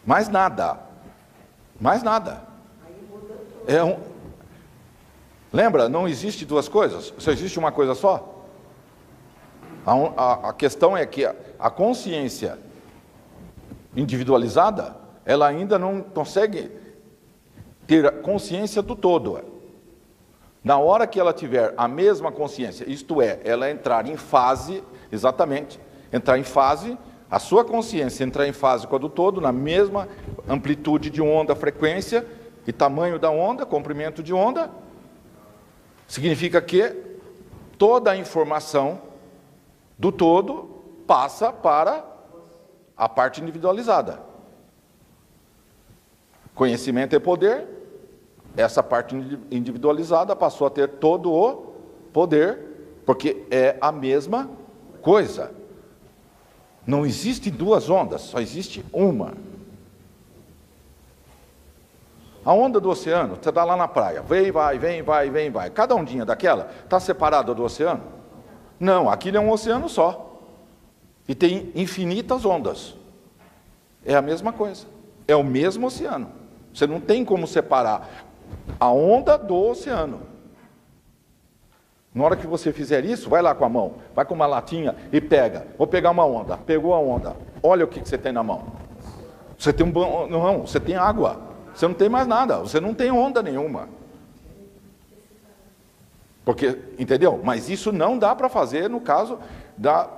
Mais nada. Mais nada. Lembra, não existe duas coisas, só existe uma coisa só. A questão é que a consciência individualizada, ela ainda não consegue ter a consciência do todo. Na hora que ela tiver a mesma consciência, isto é, ela entrar em fase, exatamente, entrar em fase, a sua consciência entrar em fase com a do todo, na mesma amplitude de onda, frequência e tamanho da onda, comprimento de onda, significa que toda a informação do todo passa para a parte individualizada. Conhecimento é poder, essa parte individualizada passou a ter todo o poder, porque é a mesma coisa. Não existe duas ondas, só existe uma. A onda do oceano, você está lá na praia, vem, vai. Cada ondinha daquela está separada do oceano? Não, aquilo é um oceano só. E tem infinitas ondas. É a mesma coisa. É o mesmo oceano. Você não tem como separar a onda do oceano. Na hora que você fizer isso, vai lá com a mão, vai com uma latinha e pega. Vou pegar uma onda. Pegou a onda. Olha o que você tem na mão. Você tem não, você tem água. Você não tem mais nada. Você não tem onda nenhuma. Porque, entendeu? Mas isso não dá para fazer no caso da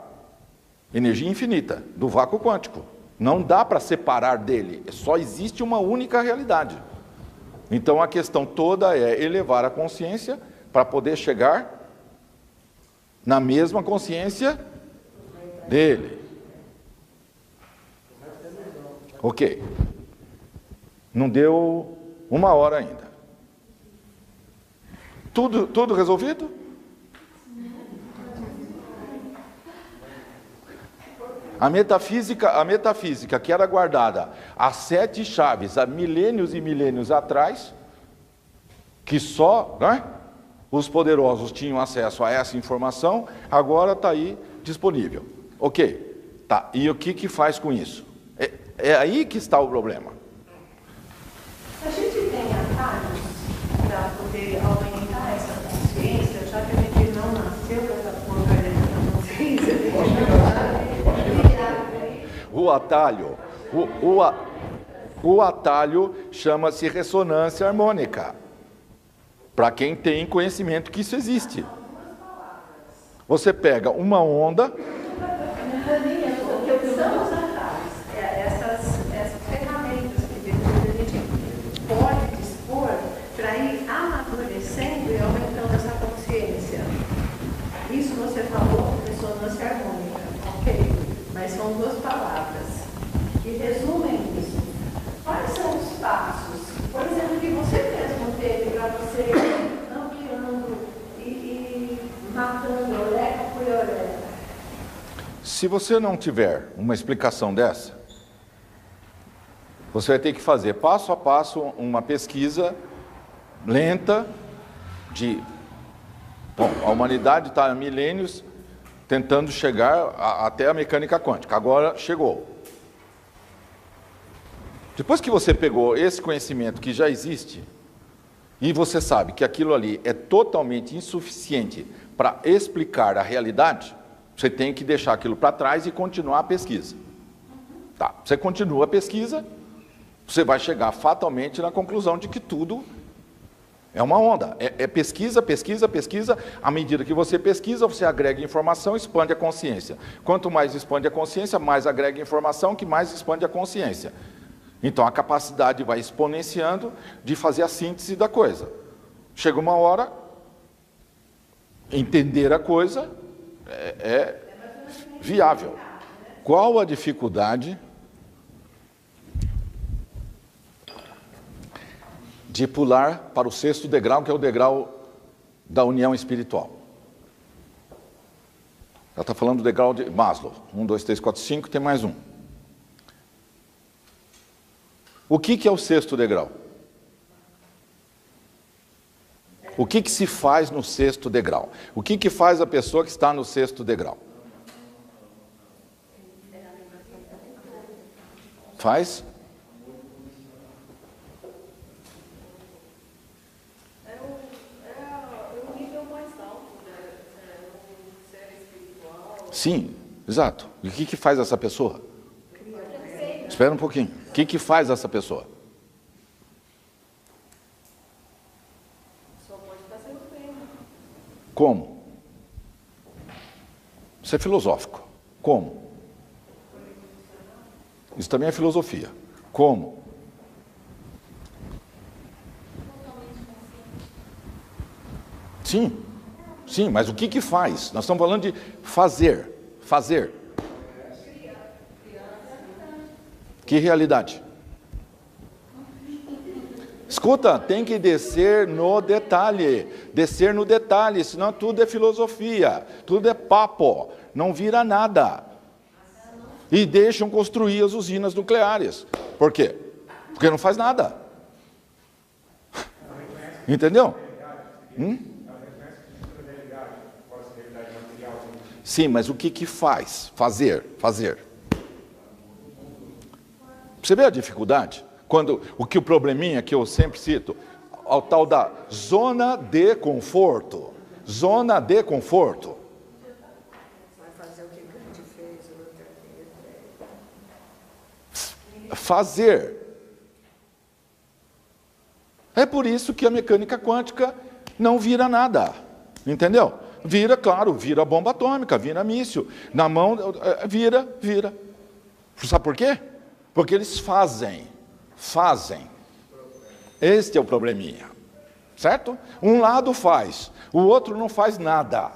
energia infinita, do vácuo quântico. Não dá para separar dele. Só existe uma única realidade. Então a questão toda é elevar a consciência para poder chegar na mesma consciência dele. Ok. Não deu 1 hora ainda. Tudo resolvido? A metafísica que era guardada a 7 chaves há milênios e milênios atrás, que só, né, os poderosos tinham acesso a essa informação, agora está aí disponível. Ok, tá. E o que faz com isso? É aí que está o problema. A gente tem atalhos para poder aumentar essa consciência, já que a gente não nasceu com essa porcaria da consciência, o atalho chama-se ressonância harmônica. Para quem tem conhecimento que isso existe. Você pega uma onda. Essas ferramentas que depois a gente pode dispor para ir amadurecendo e aumentando essa consciência. Isso você falou, ressonância harmônica, ok? Mas são 2 palavras que resumem isso. Quais são os passos, por exemplo, que você mesmo teve para você ampliando e matando eureka por eureka? Se você não tiver uma explicação dessa, você vai ter que fazer passo a passo uma pesquisa lenta de... Bom, a humanidade está há milênios tentando chegar até a mecânica quântica. Agora chegou. Depois que você pegou esse conhecimento que já existe, e você sabe que aquilo ali é totalmente insuficiente para explicar a realidade, você tem que deixar aquilo para trás e continuar a pesquisa. Tá, você continua a pesquisa, você vai chegar fatalmente na conclusão de que tudo é uma onda. É pesquisa. À medida que você pesquisa, você agrega informação, expande a consciência. Quanto mais expande a consciência, mais agrega informação, que mais expande a consciência. Então a capacidade vai exponenciando de fazer a síntese da coisa. Chega uma hora, entender a coisa é viável. Qual a dificuldade de pular para o 6º degrau, que é o degrau da união espiritual? Ela está falando do degrau de Maslow. 1, 2, 3, 4, 5, tem mais um. O que é o sexto degrau? O que se faz no sexto degrau? O que faz a pessoa que está no sexto degrau? Faz? É o nível mais alto, né? O ser espiritual. Sim, exato. E o que faz essa pessoa? Espera um pouquinho. O que faz essa pessoa? Só pode estar sendo feio. Como? Isso é filosófico. Como? Isso também é filosofia. Como? Sim, sim, mas o que faz? Nós estamos falando de fazer. Fazer. Que realidade? Escuta, tem que descer no detalhe. Descer no detalhe, senão tudo é filosofia, tudo é papo, não vira nada. E deixam construir as usinas nucleares. Por quê? Porque não faz nada. Entendeu? Sim, mas o que faz? Fazer. Você vê a dificuldade? O probleminha que eu sempre cito, ao tal da zona de conforto. Zona de conforto. Vai fazer o que Gandhi fez, o Luther. Fazer. É por isso que a mecânica quântica não vira nada. Entendeu? Vira, claro, vira bomba atômica, vira míssil. Na mão, vira. Sabe por quê? Porque eles fazem. Este é o probleminha. Certo? Um lado faz, o outro não faz nada.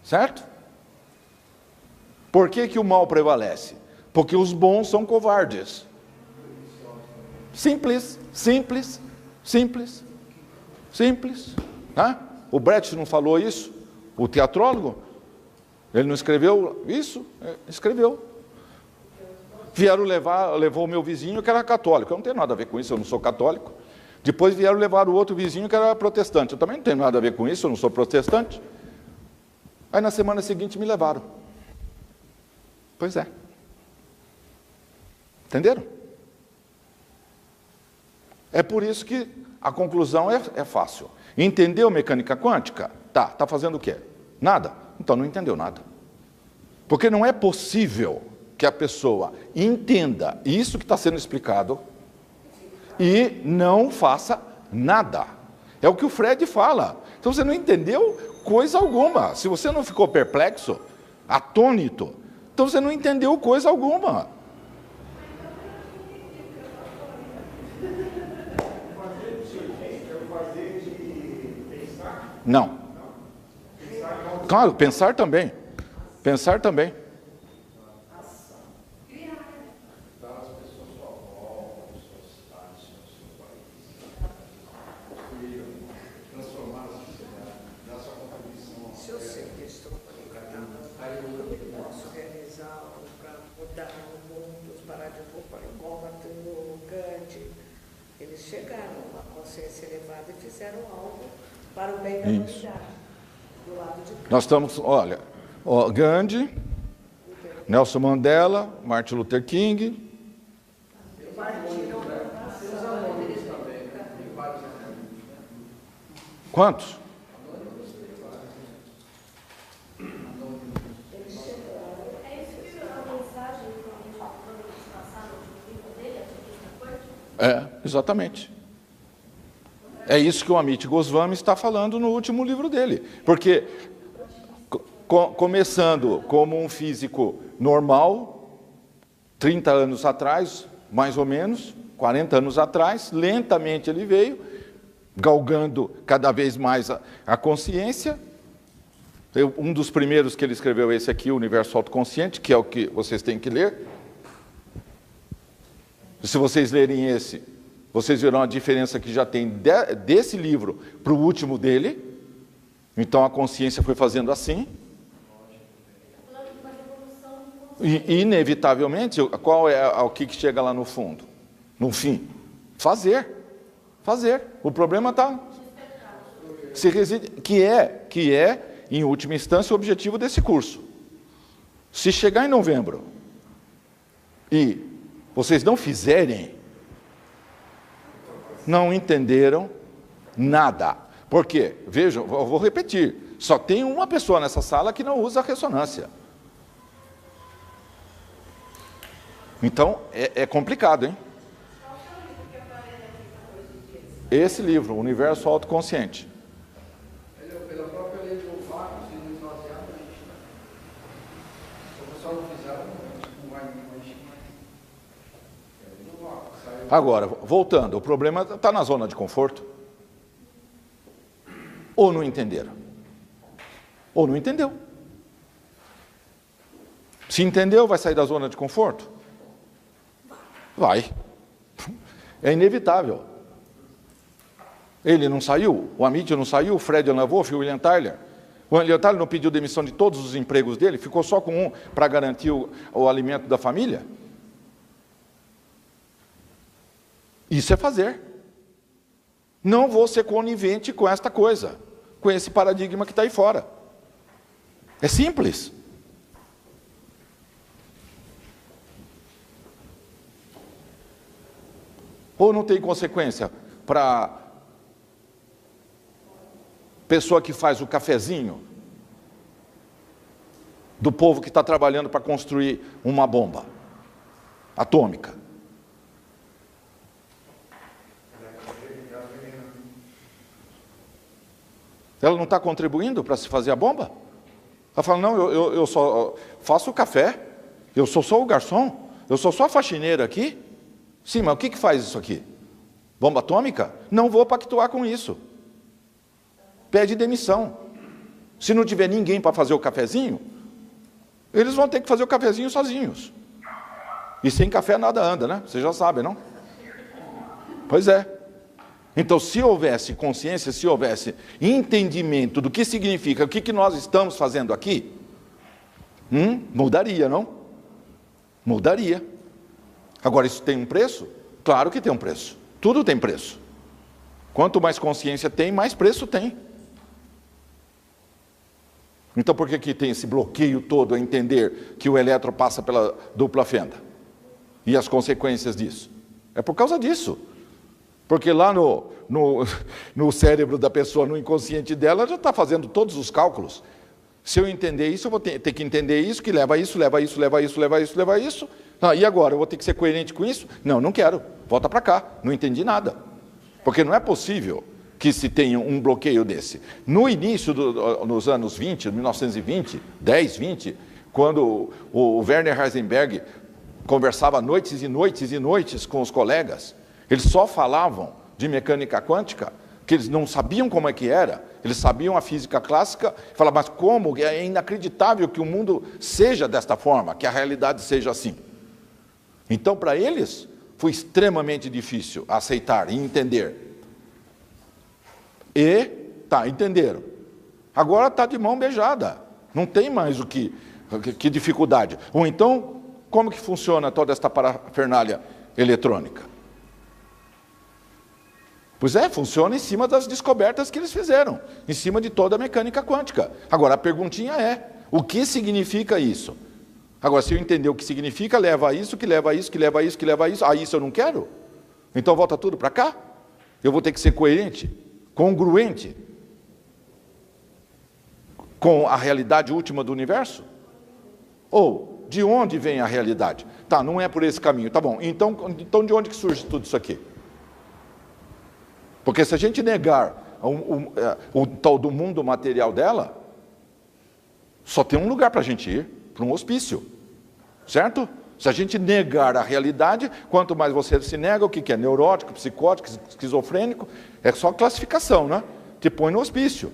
Certo? Por que o mal prevalece? Porque os bons são covardes. Simples. Né? O Brecht não falou isso? O teatrólogo? Ele não escreveu isso? Escreveu. Levou o meu vizinho que era católico. Eu não tenho nada a ver com isso, eu não sou católico. Depois vieram levar o outro vizinho que era protestante. Eu também não tenho nada a ver com isso, eu não sou protestante. Aí na semana seguinte me levaram. Pois é. Entenderam? É por isso que a conclusão é fácil. Entendeu mecânica quântica? Tá fazendo o quê? Nada? Então não entendeu nada. Porque não é possível que a pessoa entenda isso que está sendo explicado e não faça nada. É o que o Fred fala. Então você não entendeu coisa alguma. Se você não ficou perplexo, atônito, então você não entendeu coisa alguma. Não. Claro, pensar também. Se eu sei que estou eu posso realizar algo para mudar o mundo, parar de roupa igual o Gandhi. Eles chegaram a uma consciência elevada e fizeram algo para o bem da humanidade. Do lado de cá. Nós estamos, olha, Gandhi, Nelson Mandela, Martin Luther King. Quantos? Exatamente. É isso que o Amit Goswami está falando no último livro dele. Porque, começando como um físico normal, 30 anos atrás, mais ou menos, 40 anos atrás, lentamente ele veio, galgando cada vez mais a consciência. Um dos primeiros que ele escreveu esse aqui, o Universo Autoconsciente, que é o que vocês têm que ler. Se vocês lerem esse, vocês verão a diferença que já tem desse livro para o último dele. Então a consciência foi fazendo assim. E, inevitavelmente, qual é o que chega lá no fundo? No fim? Fazer. O problema está... Se reside, que é, em última instância, o objetivo desse curso. Se chegar em novembro e vocês não fizerem, não entenderam nada. Por quê? Vejam, eu vou repetir. Só tem uma pessoa nessa sala que não usa ressonância. Então, é complicado, hein? Esse livro, Universo Autoconsciente. Pela própria lei do olfato, se não esvaziar, a gente se o pessoal não fizer, não vai Agora, voltando, o problema está na zona de conforto. Ou não entenderam? Ou não entendeu. Se entendeu, vai sair da zona de conforto? Vai. É inevitável. Ele não saiu, o Amit não saiu, o Fred Wolf, o William Tyler. O William Tyler não pediu demissão de todos os empregos dele, ficou só com um para garantir o alimento da família. Isso é fazer. Não vou ser conivente com esta coisa, com esse paradigma que está aí fora. É simples. Ou não tem consequência para pessoa que faz o cafezinho do povo que está trabalhando para construir uma bomba atômica? Ela não está contribuindo para se fazer a bomba? Ela fala, não, eu só faço o café, eu sou só o garçom, eu sou só a faxineira aqui. Sim, mas o que faz isso aqui? Bomba atômica? Não vou pactuar com isso. Pede demissão. Se não tiver ninguém para fazer o cafezinho, eles vão ter que fazer o cafezinho sozinhos. E sem café nada anda, né? Vocês já sabem, não? Pois é. Então, se houvesse consciência, se houvesse entendimento do que significa, o que nós estamos fazendo aqui, mudaria, não? Mudaria. Agora, isso tem um preço? Claro que tem um preço. Tudo tem preço. Quanto mais consciência tem, mais preço tem. Então, por que tem esse bloqueio todo a entender que o elétron passa pela dupla fenda? E as consequências disso? É por causa disso. Porque lá no cérebro da pessoa, no inconsciente dela, já está fazendo todos os cálculos. Se eu entender isso, eu vou ter que entender isso, que leva a isso, leva a isso, leva a isso, leva a isso, leva a isso. Ah, e agora, eu vou ter que ser coerente com isso? Não, não quero. Volta para cá. Não entendi nada. Porque não é possível que se tenha um bloqueio desse. No início nos anos 20, 1920, 10, 20, quando o Werner Heisenberg conversava noites e noites e noites com os colegas, eles só falavam de mecânica quântica, que eles não sabiam como é que era, eles sabiam a física clássica, falavam, mas como? É inacreditável que o mundo seja desta forma, que a realidade seja assim. Então, para eles, foi extremamente difícil aceitar e entender. E, entenderam. Agora está de mão beijada. Não tem mais que dificuldade. Ou então, como que funciona toda esta parafernália eletrônica? Pois é, funciona em cima das descobertas que eles fizeram, em cima de toda a mecânica quântica. Agora, a perguntinha é, o que significa isso? Agora, se eu entender o que significa, leva a isso, que leva a isso, que leva a isso, que leva a isso. Ah, isso eu não quero? Então volta tudo para cá? Eu vou ter que ser coerente, congruente com a realidade última do universo? Ou, de onde vem a realidade? Tá, não é por esse caminho. Tá bom, então de onde que surge tudo isso aqui? Porque se a gente negar o tal do mundo material dela, só tem um lugar para a gente ir, para um hospício. Certo? Se a gente negar a realidade, quanto mais você se nega, o que é? Neurótico, psicótico, esquizofrênico, é só classificação, né? Te põe no hospício.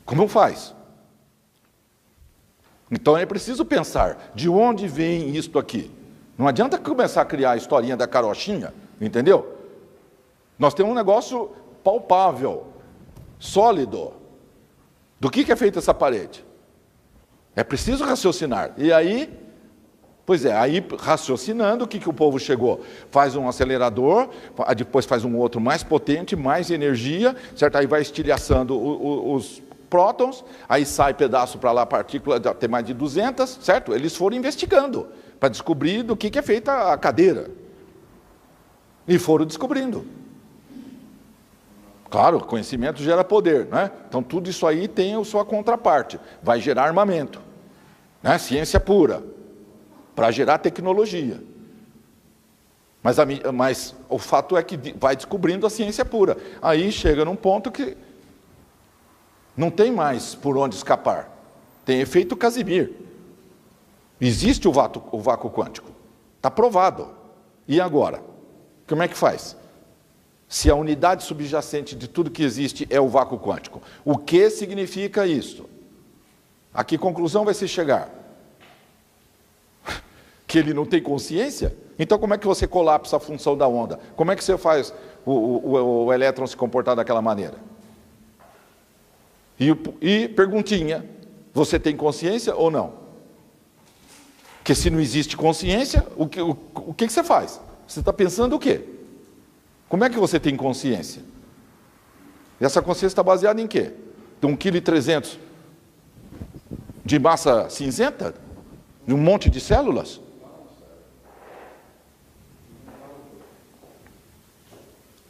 Como faz? Então é preciso pensar, de onde vem isto aqui? Não adianta começar a criar a historinha da carochinha, entendeu? Nós temos um negócio palpável, sólido. Do que é feita essa parede? É preciso raciocinar. E aí, pois é, aí raciocinando, o que o povo chegou? Faz um acelerador, depois faz um outro mais potente, mais energia, certo? Aí vai estilhaçando os prótons, aí sai pedaço para lá, partícula, até mais de 200, certo? Eles foram investigando para descobrir do que é feita a cadeira. E foram descobrindo. Claro, conhecimento gera poder, né? Então tudo isso aí tem a sua contraparte, vai gerar armamento, né? Ciência pura, para gerar tecnologia. Mas o fato é que vai descobrindo a ciência pura. Aí chega num ponto que não tem mais por onde escapar. Tem efeito Casimir. Existe o vácuo quântico. Está provado. E agora? Como é que faz? Se a unidade subjacente de tudo que existe é o vácuo quântico, o que significa isso? A que conclusão vai se chegar? Que ele não tem consciência? Então como é que você colapsa a função da onda? Como é que você faz o elétron se comportar daquela maneira? E perguntinha, você tem consciência ou não? Porque se não existe consciência, o que você faz? Você está pensando o quê? Como é que você tem consciência? E essa consciência está baseada em quê? De 1,3 kg de massa cinzenta? De um monte de células?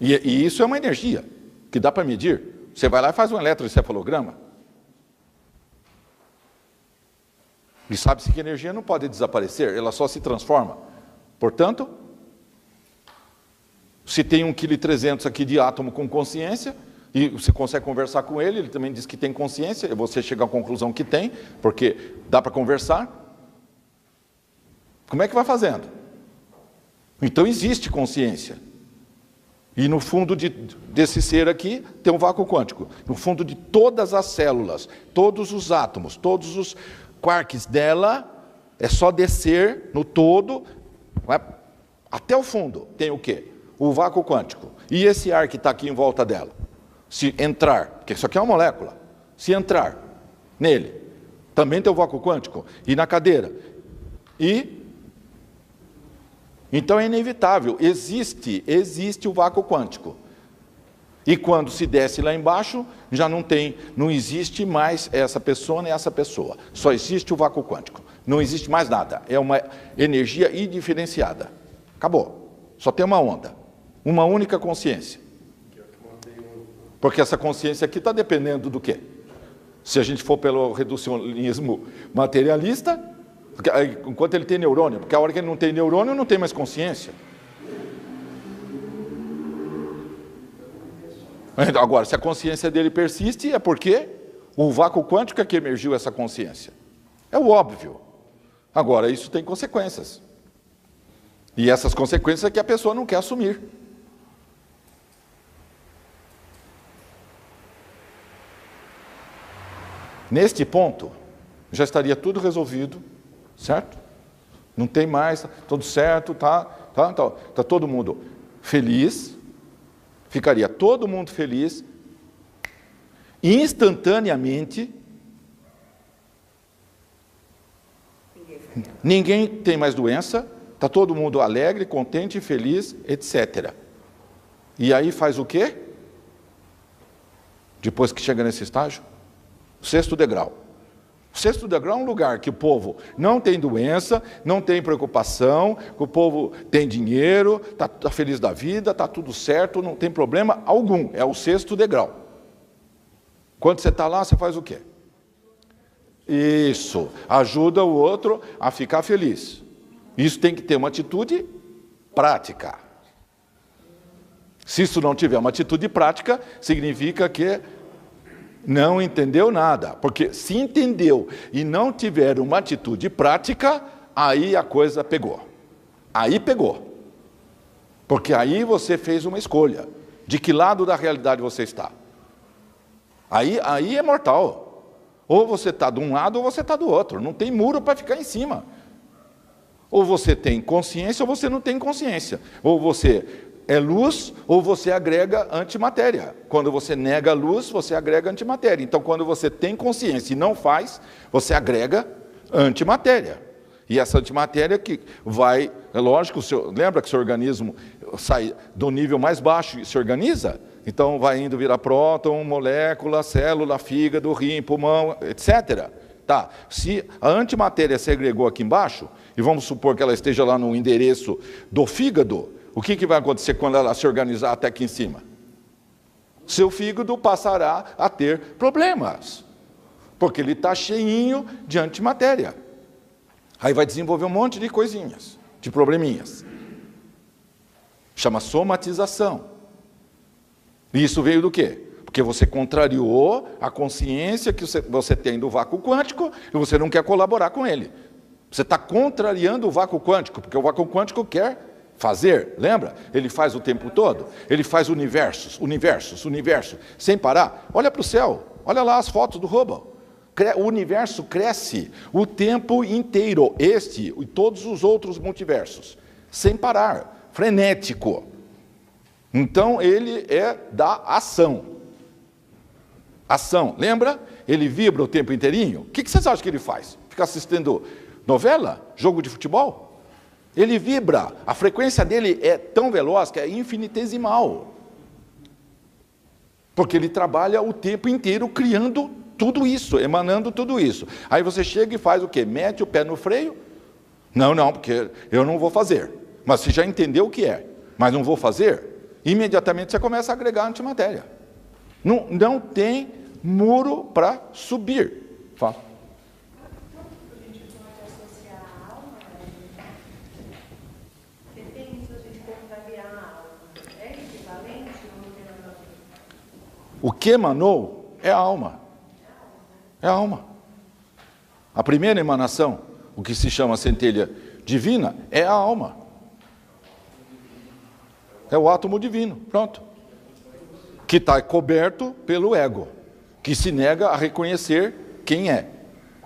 E isso é uma energia que dá para medir. Você vai lá e faz um eletroencefalograma. E sabe-se que a energia não pode desaparecer, ela só se transforma. Portanto, se tem 1,3 kg aqui de átomo com consciência, e você consegue conversar com ele, ele também diz que tem consciência, e você chega à conclusão que tem, porque dá para conversar. Como é que vai fazendo? Então existe consciência. E no fundo desse ser aqui tem um vácuo quântico. No fundo de todas as células, todos os átomos, todos os quarks dela, é só descer no todo, até o fundo. Tem o quê? O vácuo quântico. E esse ar que está aqui em volta dela? Se entrar, porque isso aqui é uma molécula, se entrar nele, também tem o vácuo quântico. E na cadeira? Então é inevitável, existe o vácuo quântico. E quando se desce lá embaixo, já não existe mais essa pessoa nem essa pessoa. Só existe o vácuo quântico. Não existe mais nada. É uma energia indiferenciada. Acabou. Só tem uma onda. Uma única consciência. Porque essa consciência aqui está dependendo do quê? Se a gente for pelo reducionismo materialista, enquanto ele tem neurônio, porque a hora que ele não tem neurônio, não tem mais consciência. Agora, se a consciência dele persiste, é porque o vácuo quântico é que emergiu essa consciência. É o óbvio. Agora, isso tem consequências. E essas consequências é que a pessoa não quer assumir. Neste ponto, já estaria tudo resolvido, certo? Não tem mais, tudo certo, tá todo mundo feliz, ficaria todo mundo feliz, instantaneamente, ninguém tem mais doença, está todo mundo alegre, contente, feliz, etc. E aí faz o quê? Depois que chega nesse estágio? O 6º degrau. O 6º degrau é um lugar que o povo não tem doença, não tem preocupação, que o povo tem dinheiro, está feliz da vida, está tudo certo, não tem problema algum. É o 6º degrau. Quando você está lá, você faz o quê? Isso, ajuda o outro a ficar feliz. Isso tem que ter uma atitude prática. Se isso não tiver uma atitude prática, significa que não entendeu nada, porque se entendeu e não tiver uma atitude prática, aí a coisa pegou. Aí pegou. Porque aí você fez uma escolha. De que lado da realidade você está? Aí é mortal. Ou você está de um lado ou você está do outro. Não tem muro para ficar em cima. Ou você tem consciência ou você não tem consciência. Ou você é luz ou você agrega antimatéria. Quando você nega a luz, você agrega antimatéria. Então, quando você tem consciência e não faz, você agrega Antimatéria. E essa antimatéria que vai, é lógico, lembra que o seu organismo sai do nível mais baixo e se organiza? Então vai indo virar próton, molécula, célula, fígado, rim, pulmão, etc. Tá. Se a antimatéria se agregou aqui embaixo, e vamos supor que ela esteja lá no endereço do fígado, o que vai acontecer quando ela se organizar até aqui em cima? Seu fígado passará a ter problemas, porque ele está cheinho de antimatéria. Aí vai desenvolver um monte de coisinhas, de probleminhas. Chama somatização. E isso veio do quê? Porque você contrariou a consciência que você tem do vácuo quântico e você não quer colaborar com ele. Você está contrariando o vácuo quântico, porque o vácuo quântico quer fazer, lembra? Ele faz o tempo todo. Ele faz universos, sem parar. Olha para o céu, olha lá as fotos do Hubble. O universo cresce o tempo inteiro, este e todos os outros multiversos, sem parar, frenético. Então ele é da ação. Ação, lembra? Ele vibra o tempo inteirinho. O que vocês acham que ele faz? Fica assistindo novela? Jogo de futebol? Ele vibra. A frequência dele é tão veloz que é infinitesimal. Porque ele trabalha o tempo inteiro criando tudo isso, emanando tudo isso. Aí você chega e faz o quê? Mete o pé no freio? Não, porque eu não vou fazer. Mas você já entendeu o que é, mas não vou fazer? Imediatamente você começa a agregar antimatéria. Não tem muro para subir. Fala. A gente pode associar a alma, depende se a gente contrariar a alma. É equivalente ou não tem nada a ver? O que emanou é a alma. É a alma. A primeira emanação, o que se chama centelha divina, é a alma. É o átomo divino, pronto. Que está coberto pelo ego, que se nega a reconhecer quem é.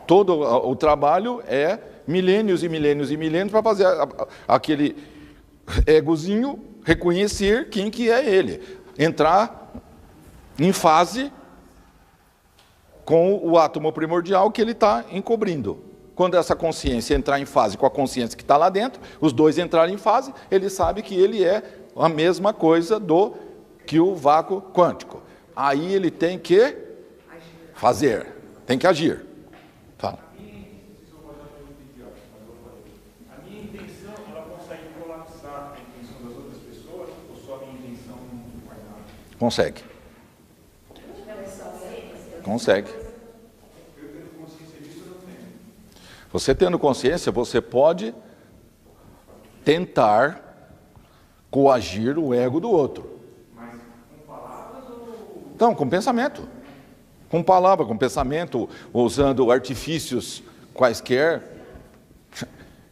Todo o trabalho é milênios e milênios e milênios para fazer aquele egozinho reconhecer quem que é ele. Entrar em fase com o átomo primordial que ele está encobrindo. Quando essa consciência entrar em fase com a consciência que está lá dentro, os dois entrarem em fase, ele sabe que ele é a mesma coisa que o vácuo quântico. Aí ele tem que fazer, tem que agir. Fala. A minha intenção, ela consegue colapsar a intenção das outras pessoas, ou só a minha intenção não faz nada? Consegue. Consegue. Eu tendo consciência disso, eu não tenho. Você tendo consciência, você pode tentar coagir o ego do outro. Mas com palavras ou... Então, com pensamento. Com palavra, com pensamento, usando artifícios quaisquer.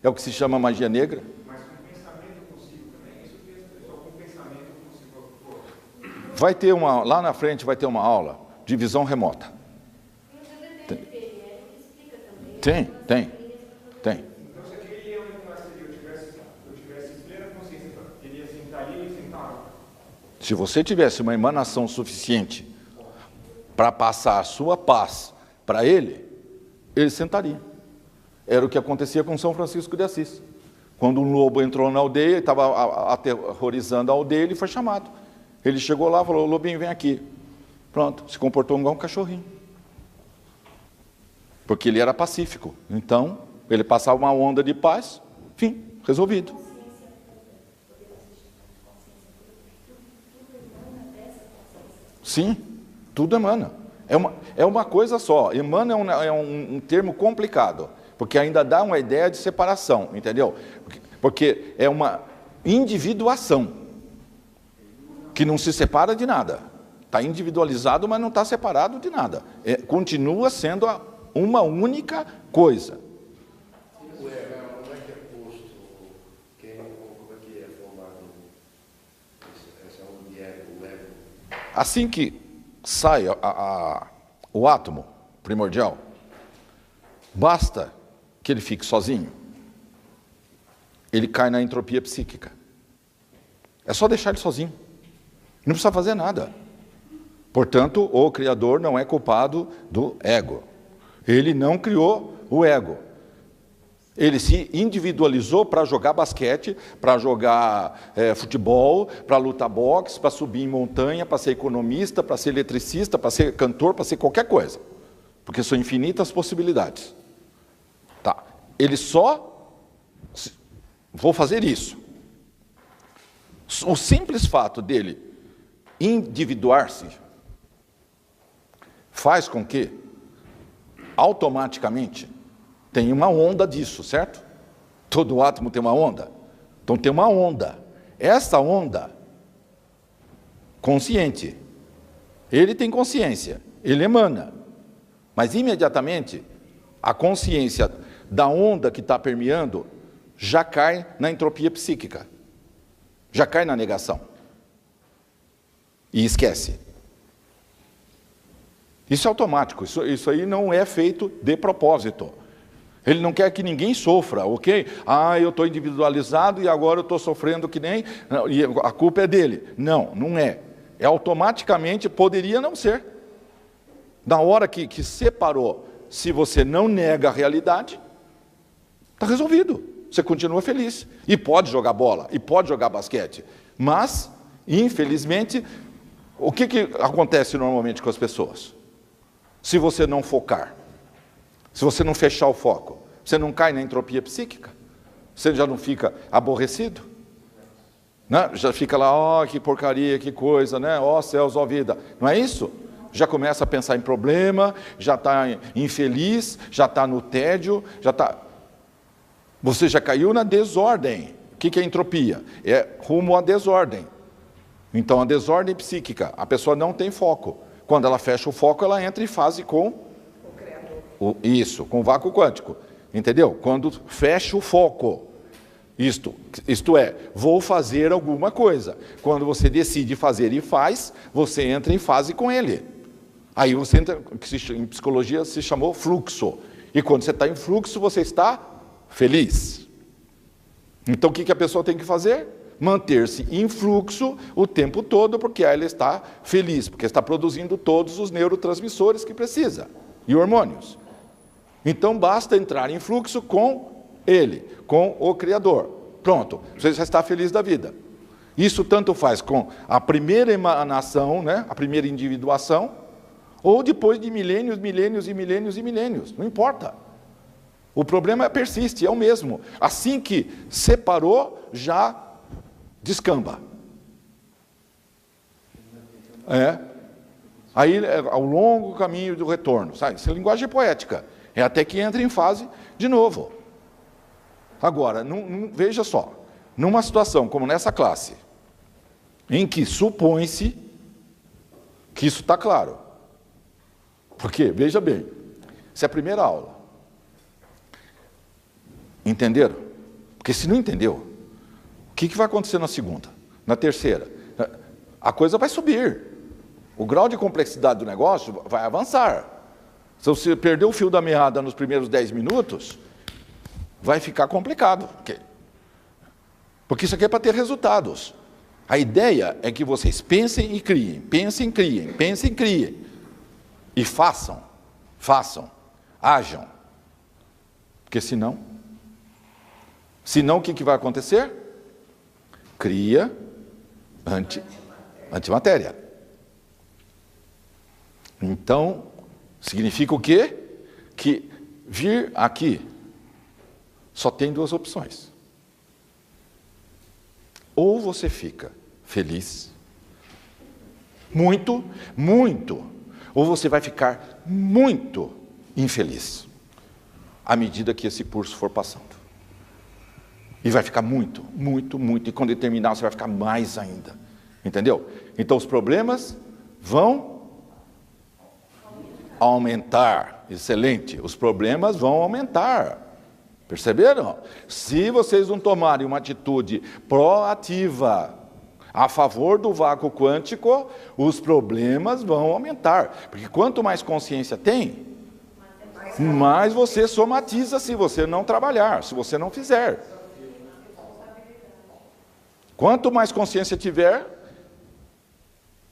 É o que se chama magia negra. Mas com pensamento eu consigo também? Isso que só com pensamento eu consigo... Vai ter lá na frente vai ter uma aula de visão remota. Tem. Então, se aquele eu entrasse ali, eu tivesse plena consciência, ele ia sentar ali e sentar. Se você tivesse uma emanação suficiente para passar a sua paz para ele sentaria. Era o que acontecia com São Francisco de Assis. Quando um lobo entrou na aldeia e estava aterrorizando a aldeia, ele foi chamado. Ele chegou lá e falou: lobinho, vem aqui. Pronto, se comportou igual um cachorrinho. Porque ele era pacífico. Então, ele passava uma onda de paz, fim, resolvido. Sim, tudo emana. É uma coisa só. Emana é um termo complicado, porque ainda dá uma ideia de separação, entendeu? Porque é uma individuação, que não se separa de nada. Está individualizado, mas não está separado de nada. Continua sendo uma única coisa. O ego, como é que é posto? Como é que é formado essa onda de ego, o ego? Assim que sai o átomo primordial, basta que ele fique sozinho, ele cai na entropia psíquica. É só deixar ele sozinho. Não precisa fazer nada. Portanto, o Criador não é culpado do ego. Ele não criou o ego. Ele se individualizou para jogar basquete, para jogar futebol, para lutar boxe, para subir em montanha, para ser economista, para ser eletricista, para ser cantor, para ser qualquer coisa. Porque são infinitas possibilidades. Tá. Ele só... Vou fazer isso. O simples fato dele individuar-se faz com que, automaticamente, tenha uma onda disso, certo? Todo átomo tem uma onda. Então tem uma onda. Essa onda, consciente, ele tem consciência, ele emana. Mas imediatamente, a consciência da onda que está permeando já cai na entropia psíquica. Já cai na negação. E esquece. Isso é automático, isso aí não é feito de propósito. Ele não quer que ninguém sofra, ok? Eu estou individualizado e agora eu estou sofrendo que nem... E a culpa é dele. Não, não é. É automaticamente, poderia não ser. Na hora que separou, se você não nega a realidade, está resolvido. Você continua feliz. E pode jogar bola, e pode jogar basquete. Mas, infelizmente, o que acontece normalmente com as pessoas? Se você não focar, se você não fechar o foco, você não cai na entropia psíquica? Você já não fica aborrecido? Né? Já fica lá, que porcaria, que coisa, né? Céus, vida. Não é isso? Já começa a pensar em problema, já está infeliz, já está no tédio, já está... Você já caiu na desordem. O que é entropia? É rumo à desordem. Então, a desordem psíquica, a pessoa não tem foco. Quando ela fecha o foco, ela entra em fase com O Criador. Isso, com o vácuo quântico. Entendeu? Quando fecha o foco. Isto é, vou fazer alguma coisa. Quando você decide fazer e faz, você entra em fase com ele. Aí você entra, que em psicologia se chamou fluxo. E quando você está em fluxo, você está feliz. Então o que a pessoa tem que fazer? Manter-se em fluxo o tempo todo, porque aí ela está feliz, porque está produzindo todos os neurotransmissores que precisa, e hormônios. Então basta entrar em fluxo com ele, com o Criador. Pronto, você já está feliz da vida. Isso tanto faz com a primeira emanação, né, a primeira individuação, ou depois de milênios, milênios e milênios e milênios, não importa. O problema persiste, é o mesmo. Assim que separou, já descamba. Aí é ao longo caminho do retorno, sabe? Essa linguagem é poética. É até que entra em fase de novo. Agora, veja só, numa situação como nessa classe, em que supõe-se que isso está claro. Porque, veja bem, essa é a primeira aula. Entenderam? Porque se não entendeu, o que vai acontecer na segunda? Na terceira? A coisa vai subir. O grau de complexidade do negócio vai avançar. Se você perder o fio da meada nos primeiros 10 minutos, vai ficar complicado. Porque isso aqui é para ter resultados. A ideia é que vocês pensem e criem, pensem, criem, pensem, criem. E façam, ajam. Porque senão o que vai acontecer? Cria antimatéria. Então, significa o quê? Que vir aqui só tem duas opções. Ou você fica feliz, muito, muito, ou você vai ficar muito infeliz, à medida que esse curso for passando. E vai ficar muito, muito, muito. E quando ele terminar, você vai ficar mais ainda. Entendeu? Então, os problemas vão aumentar. Excelente. Os problemas vão aumentar. Perceberam? Se vocês não tomarem uma atitude proativa a favor do vácuo quântico, os problemas vão aumentar. Porque quanto mais consciência tem, mais você somatiza se você não trabalhar, se você não fizer. Quanto mais consciência tiver,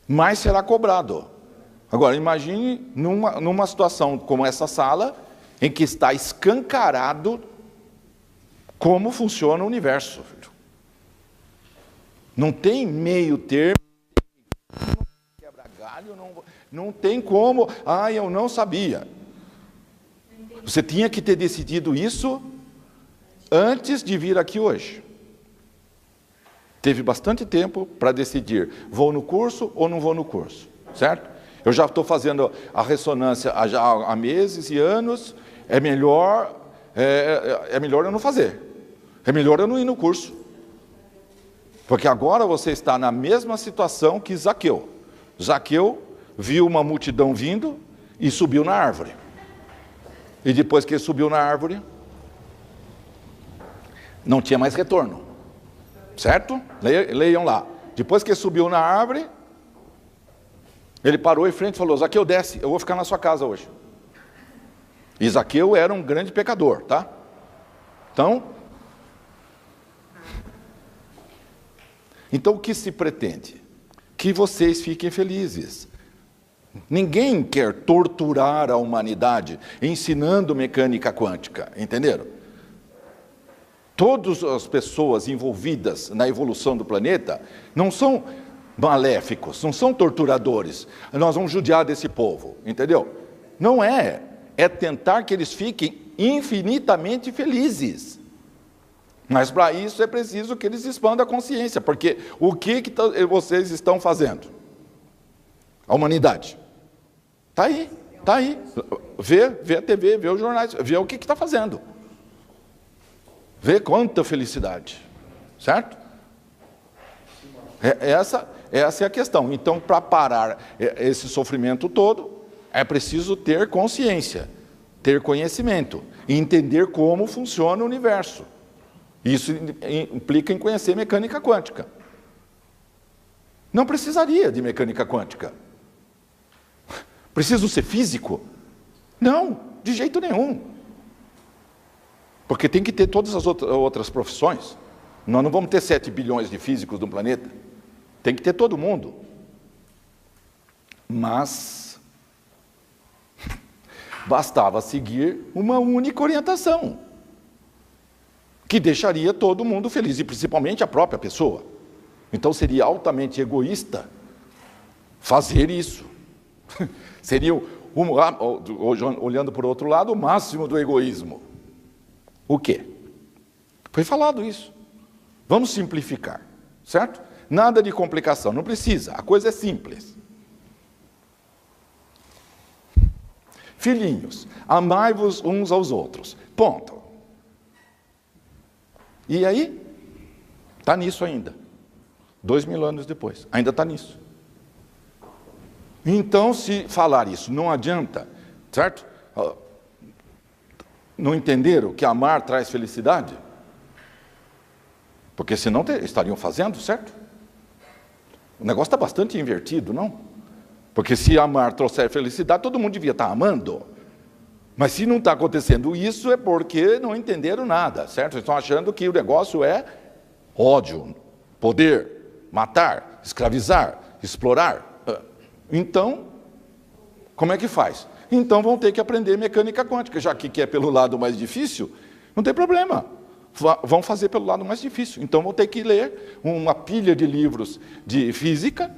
mais será cobrado. Agora, imagine numa situação como essa sala, em que está escancarado como funciona o universo. Não tem meio termo, quebra galho, não tem como, eu não sabia. Você tinha que ter decidido isso antes de vir aqui hoje. Teve bastante tempo para decidir, vou no curso ou não vou no curso, certo? Eu já estou fazendo a ressonância já há meses e anos, é melhor eu não fazer, é melhor eu não ir no curso. Porque agora você está na mesma situação que Zaqueu. Zaqueu viu uma multidão vindo e subiu na árvore. E depois que ele subiu na árvore, não tinha mais retorno. Certo? Leiam lá. Depois que ele subiu na árvore, ele parou em frente e falou: Zaqueu, desce, eu vou ficar na sua casa hoje. E Zaqueu era um grande pecador, tá? Então o que se pretende? Que vocês fiquem felizes. Ninguém quer torturar a humanidade ensinando mecânica quântica, entenderam? Todas as pessoas envolvidas na evolução do planeta não são maléficos, não são torturadores. Nós vamos judiar desse povo, entendeu? Não é. É tentar que eles fiquem infinitamente felizes. Mas para isso é preciso que eles expandam a consciência, porque o que vocês estão fazendo? A humanidade. Está aí, está aí. Vê a TV, vê os jornais, vê o que está fazendo. Vê quanta felicidade, certo? Essa é a questão. Então, para parar esse sofrimento todo, é preciso ter consciência, ter conhecimento, e entender como funciona o universo. Isso implica em conhecer mecânica quântica. Não precisaria de mecânica quântica. Preciso ser físico? Não, de jeito nenhum. Porque tem que ter todas as outras profissões. Nós não vamos ter 7 bilhões de físicos no planeta. Tem que ter todo mundo. Mas bastava seguir uma única orientação, que deixaria todo mundo feliz, e principalmente a própria pessoa. Então seria altamente egoísta fazer isso. Seria, olhando por outro lado, o máximo do egoísmo. O quê? Foi falado isso. Vamos simplificar, certo? Nada de complicação, não precisa, a coisa é simples. Filhinhos, amai-vos uns aos outros. Ponto. E aí? Está nisso ainda. 2000 anos depois, ainda está nisso. Então, se falar isso não adianta, certo? Não entenderam que amar traz felicidade? Porque senão estariam fazendo, certo? O negócio está bastante invertido, não? Porque se amar trouxer felicidade, todo mundo devia estar amando. Mas se não está acontecendo isso, é porque não entenderam nada, certo? Estão achando que o negócio é ódio, poder, matar, escravizar, explorar. Então, como é que faz? Então vão ter que aprender mecânica quântica, já que é pelo lado mais difícil, não tem problema. Vão fazer pelo lado mais difícil. Então vão ter que ler uma pilha de livros de física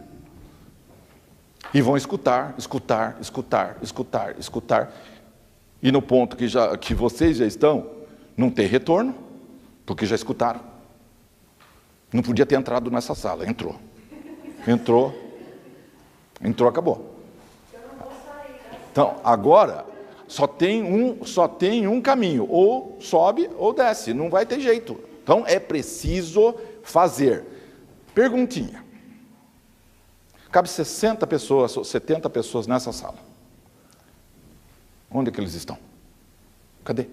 e vão escutar. E no ponto que vocês já estão, não tem retorno, porque já escutaram. Não podia ter entrado nessa sala, entrou, acabou. Então, agora, só tem um caminho, ou sobe ou desce, não vai ter jeito. Então, é preciso fazer. Perguntinha. Cabe 60 pessoas, 70 pessoas nessa sala. Onde é que eles estão? Cadê?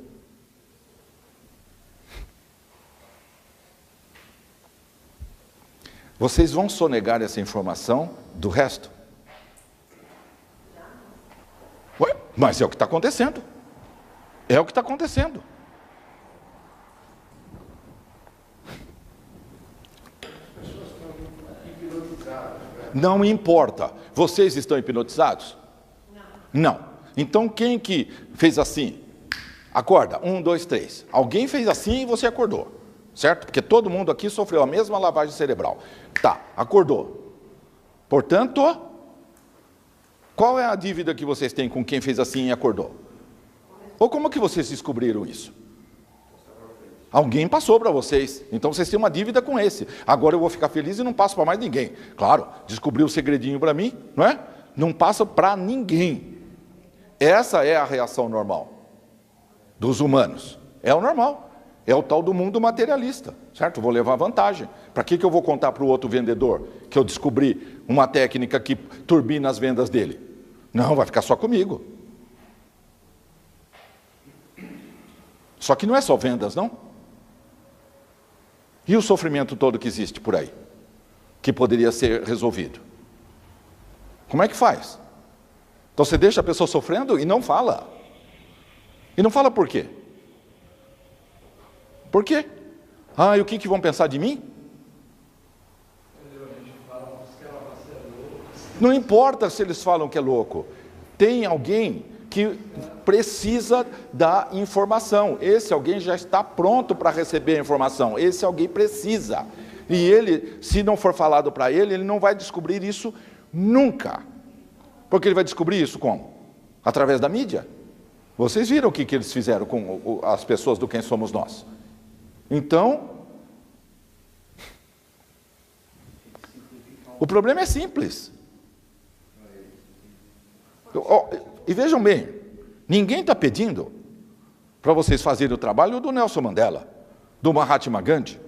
Vocês vão sonegar essa informação do resto? Ué, mas é o que está acontecendo. É o que está acontecendo. As pessoas estão hipnotizadas. Não importa. Vocês estão hipnotizados? Não. Então quem que fez assim? Acorda, 1, 2, 3. Alguém fez assim e você acordou, certo? Porque todo mundo aqui sofreu a mesma lavagem cerebral. Tá, acordou. Portanto, qual é a dívida que vocês têm com quem fez assim e acordou? Ou como que vocês descobriram isso? Alguém passou para vocês, então vocês têm uma dívida com esse. Agora eu vou ficar feliz e não passo para mais ninguém. Claro, descobriu o segredinho para mim, não é? Não passa para ninguém. Essa é a reação normal dos humanos. É o normal. É o tal do mundo materialista, certo? Vou levar vantagem. Para que eu vou contar para o outro vendedor que eu descobri uma técnica que turbina as vendas dele? Não, vai ficar só comigo. Só que não é só vendas, não? E o sofrimento todo que existe por aí? Que poderia ser resolvido? Como é que faz? Então você deixa a pessoa sofrendo e não fala. E não fala por quê? Por quê? Ah, e o que vão pensar de mim? Não importa se eles falam que é louco. Tem alguém que precisa da informação. Esse alguém já está pronto para receber a informação. Esse alguém precisa. E ele, se não for falado para ele, ele não vai descobrir isso nunca. Porque ele vai descobrir isso como? Através da mídia. Vocês viram o que eles fizeram com as pessoas do Quem Somos Nós. Então, o problema é simples. E vejam bem, ninguém está pedindo para vocês fazerem o trabalho do Nelson Mandela, do Mahatma Gandhi,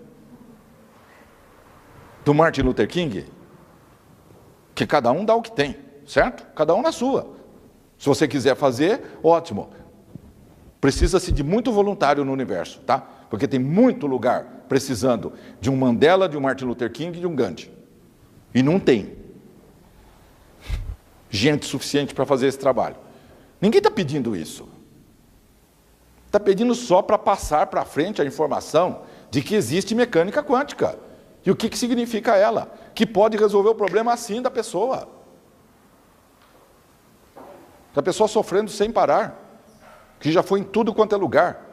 do Martin Luther King, que cada um dá o que tem, certo? Cada um na sua. Se você quiser fazer, ótimo. Precisa-se de muito voluntário no universo, tá? Porque tem muito lugar precisando de um Mandela, de um Martin Luther King e de um Gandhi. E não tem gente suficiente para fazer esse trabalho. Ninguém está pedindo isso. Está pedindo só para passar para frente a informação de que existe mecânica quântica. E o que significa ela? Que pode resolver o problema assim da pessoa. Da pessoa sofrendo sem parar. Que já foi em tudo quanto é lugar.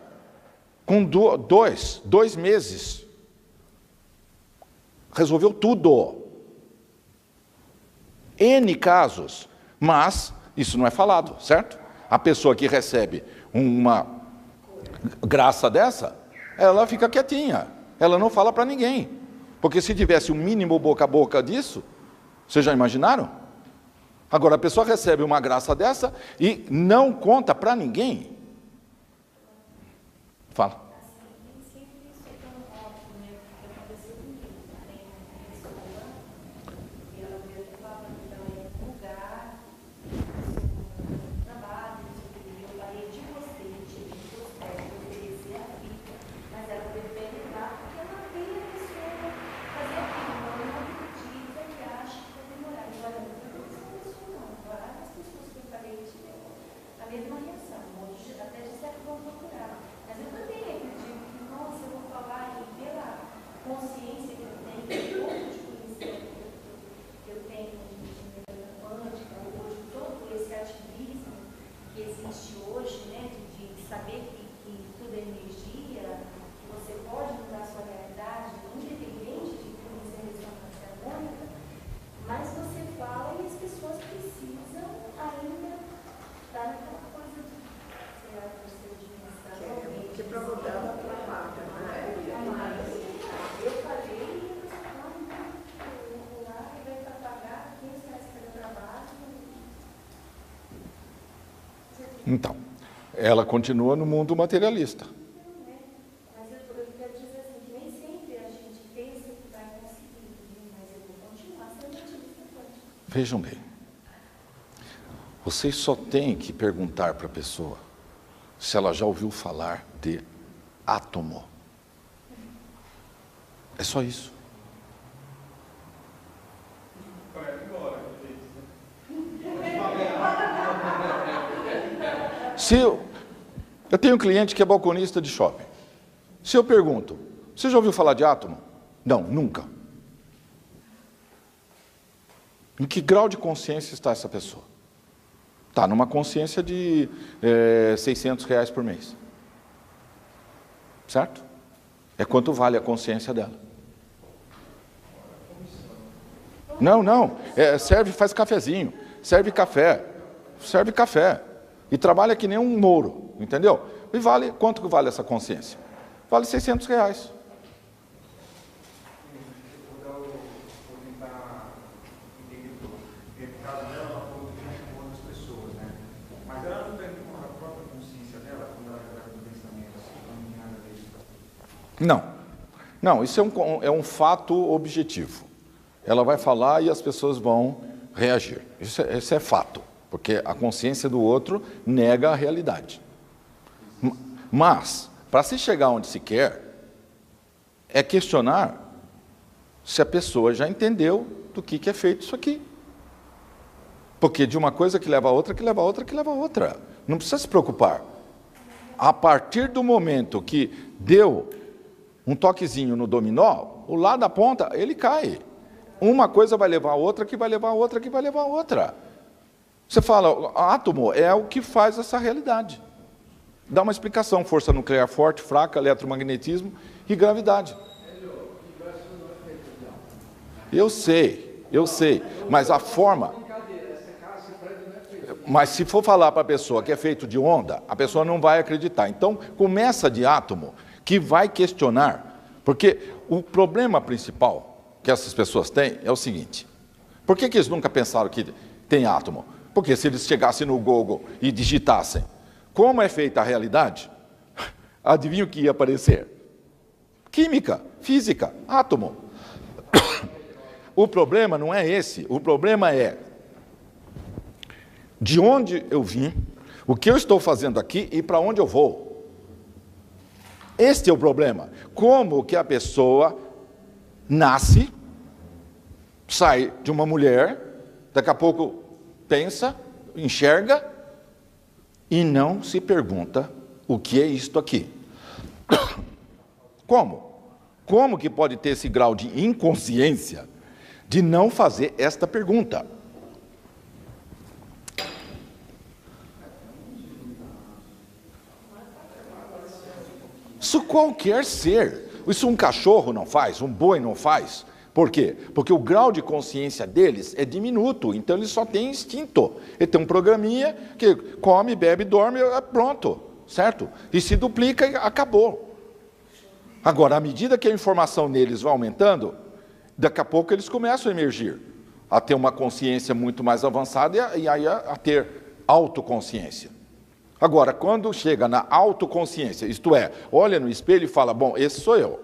Com dois meses. Resolveu tudo. N casos. Mas isso não é falado, certo? A pessoa que recebe uma graça dessa, ela fica quietinha. Ela não fala para ninguém. Porque se tivesse um mínimo boca a boca disso, vocês já imaginaram? Agora a pessoa recebe uma graça dessa e não conta para ninguém. Fala. Então, ela continua no mundo materialista. Mas eu quero dizer assim, que nem sempre a gente pensa que vai conseguir, mas eu vou continuar sendo ativista quântica. Vejam bem, vocês só têm que perguntar para a pessoa se ela já ouviu falar de átomo. É só isso. Se eu tenho um cliente que é balconista de shopping. Se eu pergunto, você já ouviu falar de átomo? Não, nunca. Em que grau de consciência está essa pessoa? Está numa consciência de R$600 por mês. Certo? É quanto vale a consciência dela. Não. Serve, faz cafezinho. Serve café. E trabalha que nem um mouro. Entendeu? E vale, quanto que vale essa consciência? Vale R$600. Não, isso é um fato objetivo. Ela vai falar e as pessoas vão reagir. Isso é fato, porque a consciência do outro nega a realidade. Mas, para se chegar onde se quer, é questionar se a pessoa já entendeu do que é feito isso aqui. Porque de uma coisa que leva a outra, que leva a outra, que leva a outra. Não precisa se preocupar. A partir do momento que deu um toquezinho no dominó, o lado da ponta, ele cai. Uma coisa vai levar a outra, que vai levar a outra, que vai levar a outra. Você fala, átomo é o que faz essa realidade. Dá uma explicação, força nuclear forte, fraca, eletromagnetismo e gravidade. Eu sei, mas a forma... Mas se for falar para a pessoa que é feito de onda, a pessoa não vai acreditar. Então, começa de átomo, que vai questionar, porque o problema principal que essas pessoas têm é o seguinte: por que eles nunca pensaram que tem átomo? Porque se eles chegassem no Google e digitassem como é feita a realidade, adivinha o que ia aparecer? Química, física, átomo. O problema não é esse, o problema é de onde eu vim, o que eu estou fazendo aqui e para onde eu vou. Este é o problema. Como que a pessoa nasce, sai de uma mulher, daqui a pouco pensa, enxerga e não se pergunta o que é isto aqui. Como? Como que pode ter esse grau de inconsciência de não fazer esta pergunta? Isso qualquer ser. Isso um cachorro não faz, um boi não faz. Por quê? Porque o grau de consciência deles é diminuto, então eles só têm instinto. Ele tem um programinha que come, bebe, dorme, pronto, certo? E se duplica e acabou. Agora, à medida que a informação neles vai aumentando, daqui a pouco eles começam a emergir, a ter uma consciência muito mais avançada e aí a ter autoconsciência. Agora, quando chega na autoconsciência, isto é, olha no espelho e fala, bom, esse sou eu,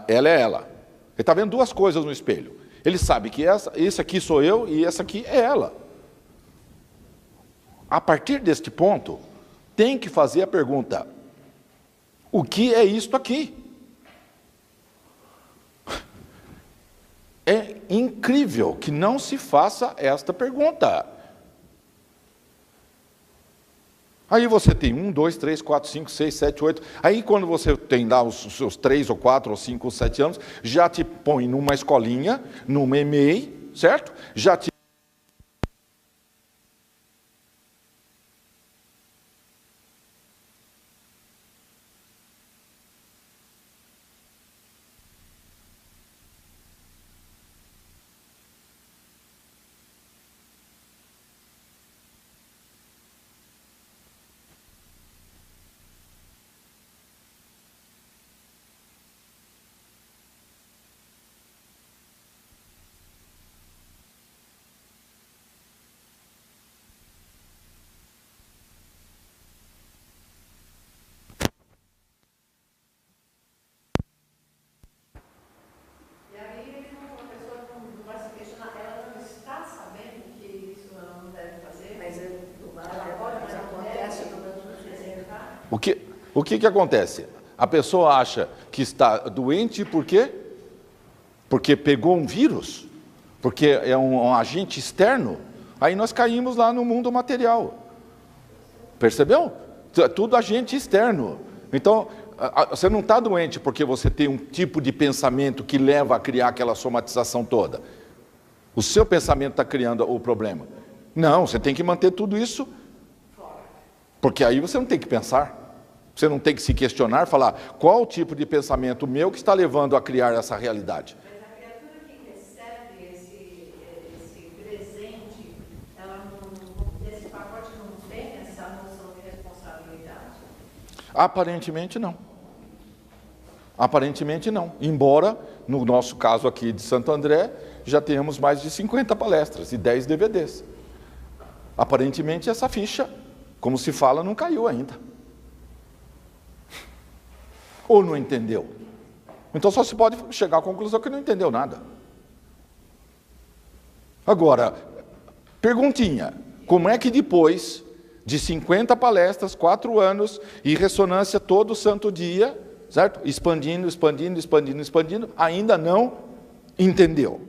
ela é ela. Ele está vendo duas coisas no espelho. Ele sabe que esse aqui sou eu e essa aqui é ela. A partir deste ponto, tem que fazer a pergunta, o que é isto aqui? É incrível que não se faça esta pergunta. Aí você tem 1, 2, 3, 4, 5, 6, 7, 8. Aí quando você tem lá os seus 3 ou 4 ou 5 ou 7 anos, já te põe numa escolinha, numa EMEI, certo? Já te... O que acontece? A pessoa acha que está doente por quê? Porque pegou um vírus? Porque é um agente externo? Aí nós caímos lá no mundo material. Percebeu? É tudo agente externo. Então, você não está doente porque você tem um tipo de pensamento que leva a criar aquela somatização toda. O seu pensamento está criando o problema. Não, você tem que manter tudo isso, porque aí você não tem que pensar. Você não tem que se questionar, falar qual o tipo de pensamento meu que está levando a criar essa realidade. Mas a criatura que recebe esse presente, ela esse pacote não tem essa noção de responsabilidade? Aparentemente não. Aparentemente não. Embora, no nosso caso aqui de Santo André, já tenhamos mais de 50 palestras e 10 DVDs. Aparentemente essa ficha, como se fala, não caiu ainda. Ou não entendeu? Então só se pode chegar à conclusão que não entendeu nada. Agora, perguntinha, como é que depois de 50 palestras, 4 anos e ressonância todo santo dia, certo? Expandindo, expandindo, expandindo, expandindo, ainda não entendeu?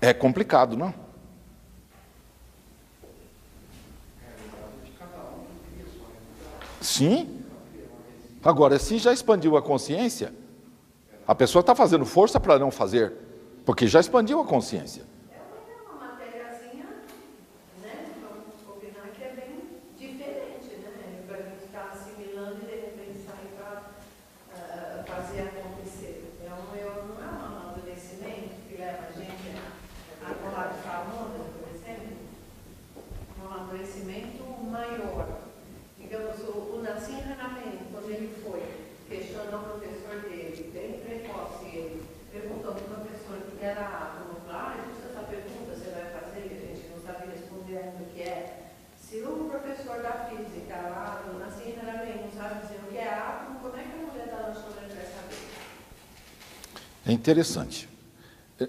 É complicado, não? Sim. Agora, se já expandiu a consciência, a pessoa está fazendo força para não fazer, porque já expandiu a consciência. É uma matériazinha, né? Vamos combinar que é bem diferente, né? Para a gente ficar assimilando e de repente sair para fazer acontecer. Não é um amadurecimento que leva a gente a colar de onda, por exemplo? Um amadurecimento maior. Digamos, o Nassim Haramein, quando ele foi, questionou o professor dele, bem precoce, ele perguntou para o professor o que era átomo. Justa essa pergunta você vai fazer, que a gente não sabe responder ainda o que é. Se o professor da física lá, o Nassim Haramein, não sabe dizer o que é átomo, como é que a mulher da lanchonete vai saber? É interessante.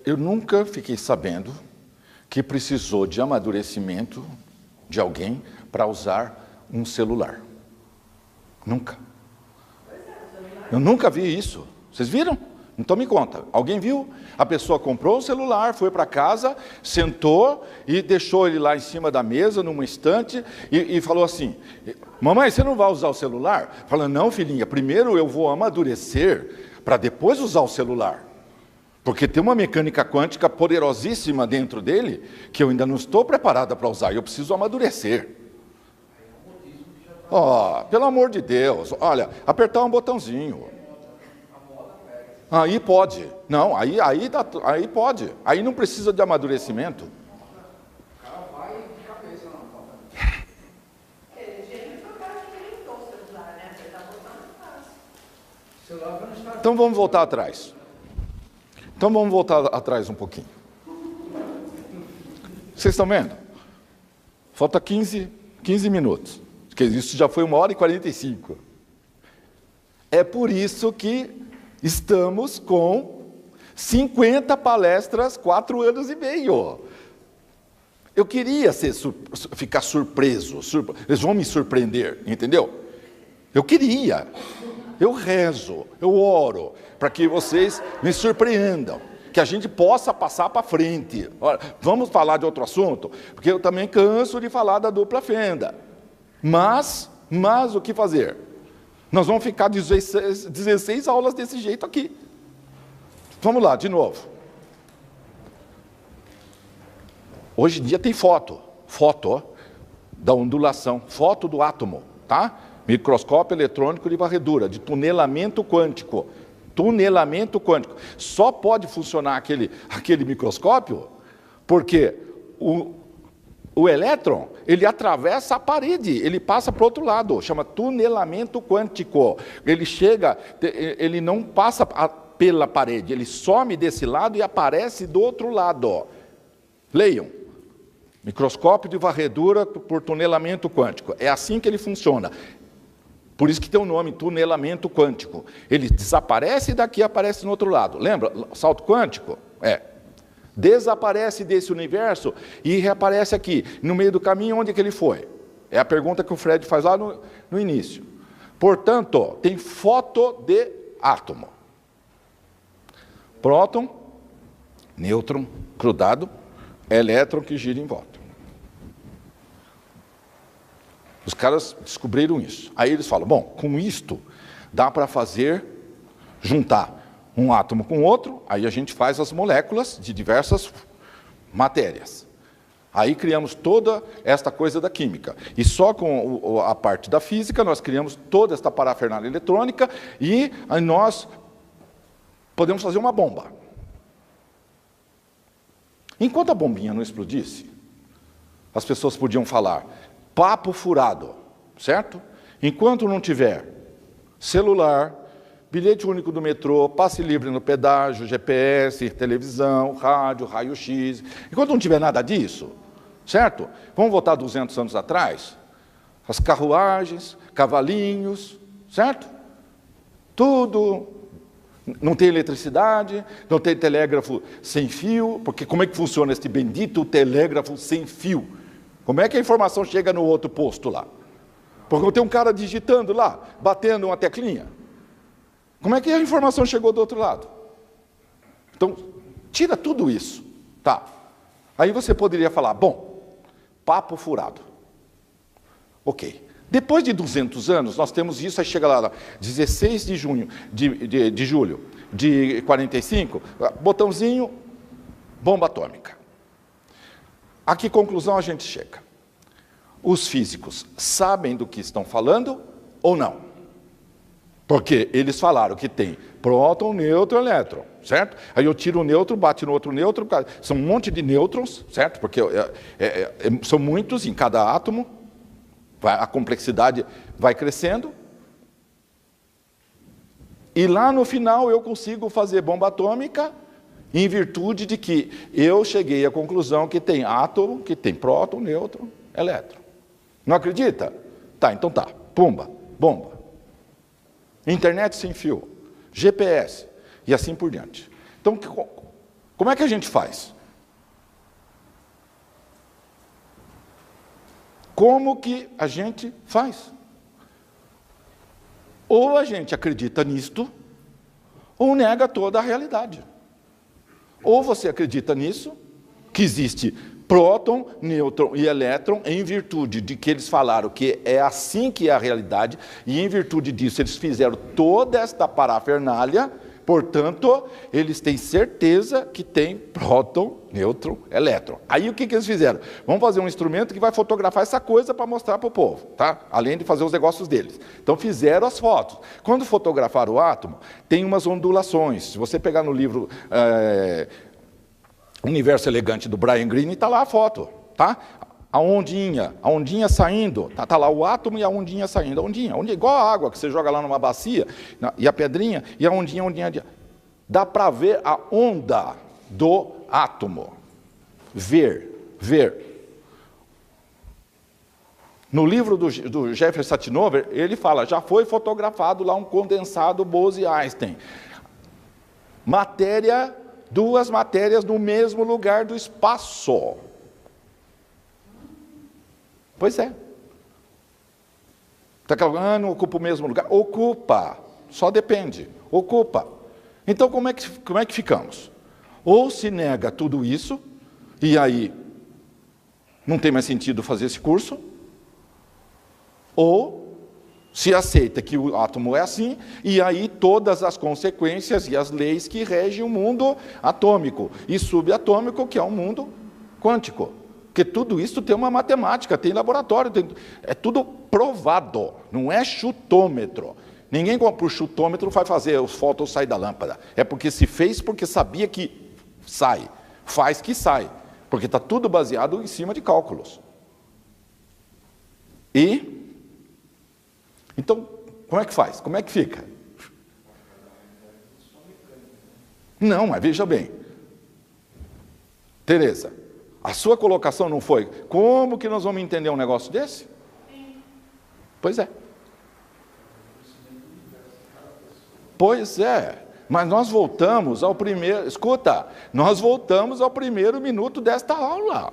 Eu nunca fiquei sabendo que precisou de amadurecimento de alguém para usar um celular. Nunca. Eu nunca vi isso. Vocês viram? Então me conta. Alguém viu? A pessoa comprou o celular, foi para casa, sentou e deixou ele lá em cima da mesa, numa estante, e falou assim: mamãe, você não vai usar o celular? Fala: não, filhinha, primeiro eu vou amadurecer para depois usar o celular. Porque tem uma mecânica quântica poderosíssima dentro dele que eu ainda não estou preparada para usar. Eu preciso amadurecer. Pelo amor de Deus, olha, apertar um botãozinho. Aí pode. Não, aí pode. Aí não precisa de amadurecimento. O cara vai de cabeça na porta. Ele foi o cara que inventou o celular, né? Você está botando fácil. O celular vai não estar. Então vamos voltar atrás. Então vamos voltar atrás um pouquinho. Vocês estão vendo? Falta 15 minutos. Porque isso já foi 1h45. É por isso que estamos com 50 palestras, 4 anos e meio. Eu queria ficar surpreso. Eles vão me surpreender, entendeu? Eu queria. Eu rezo, eu oro, para que vocês me surpreendam. Que a gente possa passar para frente. Olha, vamos falar de outro assunto? Porque eu também canso de falar da dupla fenda. Mas o que fazer? Nós vamos ficar 16 aulas desse jeito aqui. Vamos lá, de novo. Hoje em dia tem foto da ondulação, foto do átomo, tá? Microscópio eletrônico de varredura, de tunelamento quântico. Tunelamento quântico. Só pode funcionar aquele microscópio porque o elétron, ele atravessa a parede, ele passa para o outro lado, chama tunelamento quântico. Ele não passa pela parede, ele some desse lado e aparece do outro lado. Leiam. Microscópio de varredura por tunelamento quântico. É assim que ele funciona. Por isso que tem o nome, tunelamento quântico. Ele desaparece daqui e aparece no outro lado. Lembra? Salto quântico? Desaparece desse universo e reaparece aqui. No meio do caminho, onde que ele foi? É a pergunta que o Fred faz lá no início. Portanto, tem foto de átomo. Próton, nêutron, grudado, elétron que gira em volta. Os caras descobriram isso. Aí eles falam, bom, com isto dá para juntar um átomo com outro, aí a gente faz as moléculas de diversas matérias. Aí criamos toda esta coisa da química. E só com a parte da física nós criamos toda esta parafernália eletrônica e aí nós podemos fazer uma bomba. Enquanto a bombinha não explodisse, as pessoas podiam falar papo furado, certo? Enquanto não tiver celular, bilhete único do metrô, passe livre no pedágio, GPS, televisão, rádio, raio-x, enquanto não tiver nada disso, certo? Vamos voltar 200 anos atrás? As carruagens, cavalinhos, certo? Tudo. Não tem eletricidade, não tem telégrafo sem fio, porque como é que funciona este bendito telégrafo sem fio? Como é que a informação chega no outro posto lá? Porque tem um cara digitando lá, batendo uma teclinha. Como é que a informação chegou do outro lado? Então, tira tudo isso, tá? Aí você poderia falar, bom, papo furado. Ok. Depois de 200 anos, nós temos isso, aí chega lá, 16 de junho, de julho de 45, botãozinho, bomba atômica. A que conclusão a gente chega? Os físicos sabem do que estão falando ou não? Porque eles falaram que tem próton, nêutron, elétron, certo? Aí eu tiro o nêutron, bate no outro nêutron, são um monte de nêutrons, certo? Porque são muitos em cada átomo, a complexidade vai crescendo. E lá no final eu consigo fazer bomba atômica em virtude de que eu cheguei à conclusão que tem átomo, que tem próton, nêutron, elétron. Não acredita? Tá, então tá. Pumba, bomba. Internet sem fio, GPS e assim por diante. Então, como é que a gente faz? Como que a gente faz? Ou a gente acredita nisto, ou nega toda a realidade. Ou você acredita nisso, que existe próton, nêutron e elétron, em virtude de que eles falaram que é assim que é a realidade, e em virtude disso eles fizeram toda esta parafernália, portanto, eles têm certeza que tem próton, nêutron, elétron. Aí o que eles fizeram? Vamos fazer um instrumento que vai fotografar essa coisa para mostrar para o povo, tá? Além de fazer os negócios deles. Então fizeram as fotos. Quando fotografaram o átomo, tem umas ondulações. Se você pegar no livro Universo Elegante do Brian Greene, está lá a foto, tá? A ondinha saindo, tá lá o átomo e a ondinha saindo. A ondinha igual a água que você joga lá numa bacia, e a pedrinha, e a ondinha. Dá para ver a onda do átomo. Ver. No livro do Jeffrey Satinover, ele fala, já foi fotografado lá um condensado Bose-Einstein. Duas matérias no mesmo lugar do espaço. Pois é. Não ocupa o mesmo lugar? Ocupa. Só depende. Ocupa. Então, como é que ficamos? Ou se nega tudo isso, e aí não tem mais sentido fazer esse curso, ou se aceita que o átomo é assim, e aí todas as consequências e as leis que regem o mundo atômico e subatômico, que é o mundo quântico. Porque tudo isso tem uma matemática, tem laboratório, é tudo provado, não é chutômetro. Ninguém por chutômetro vai fazer os fótons sair da lâmpada. É porque se fez porque sabia que sai, faz que sai. Porque está tudo baseado em cima de cálculos. Então, como é que faz? Como é que fica? Não, mas veja bem. Tereza, a sua colocação não foi, como que nós vamos entender um negócio desse? Pois é. Pois é. Mas nós voltamos ao primeiro... Escuta, nós voltamos ao primeiro minuto desta aula.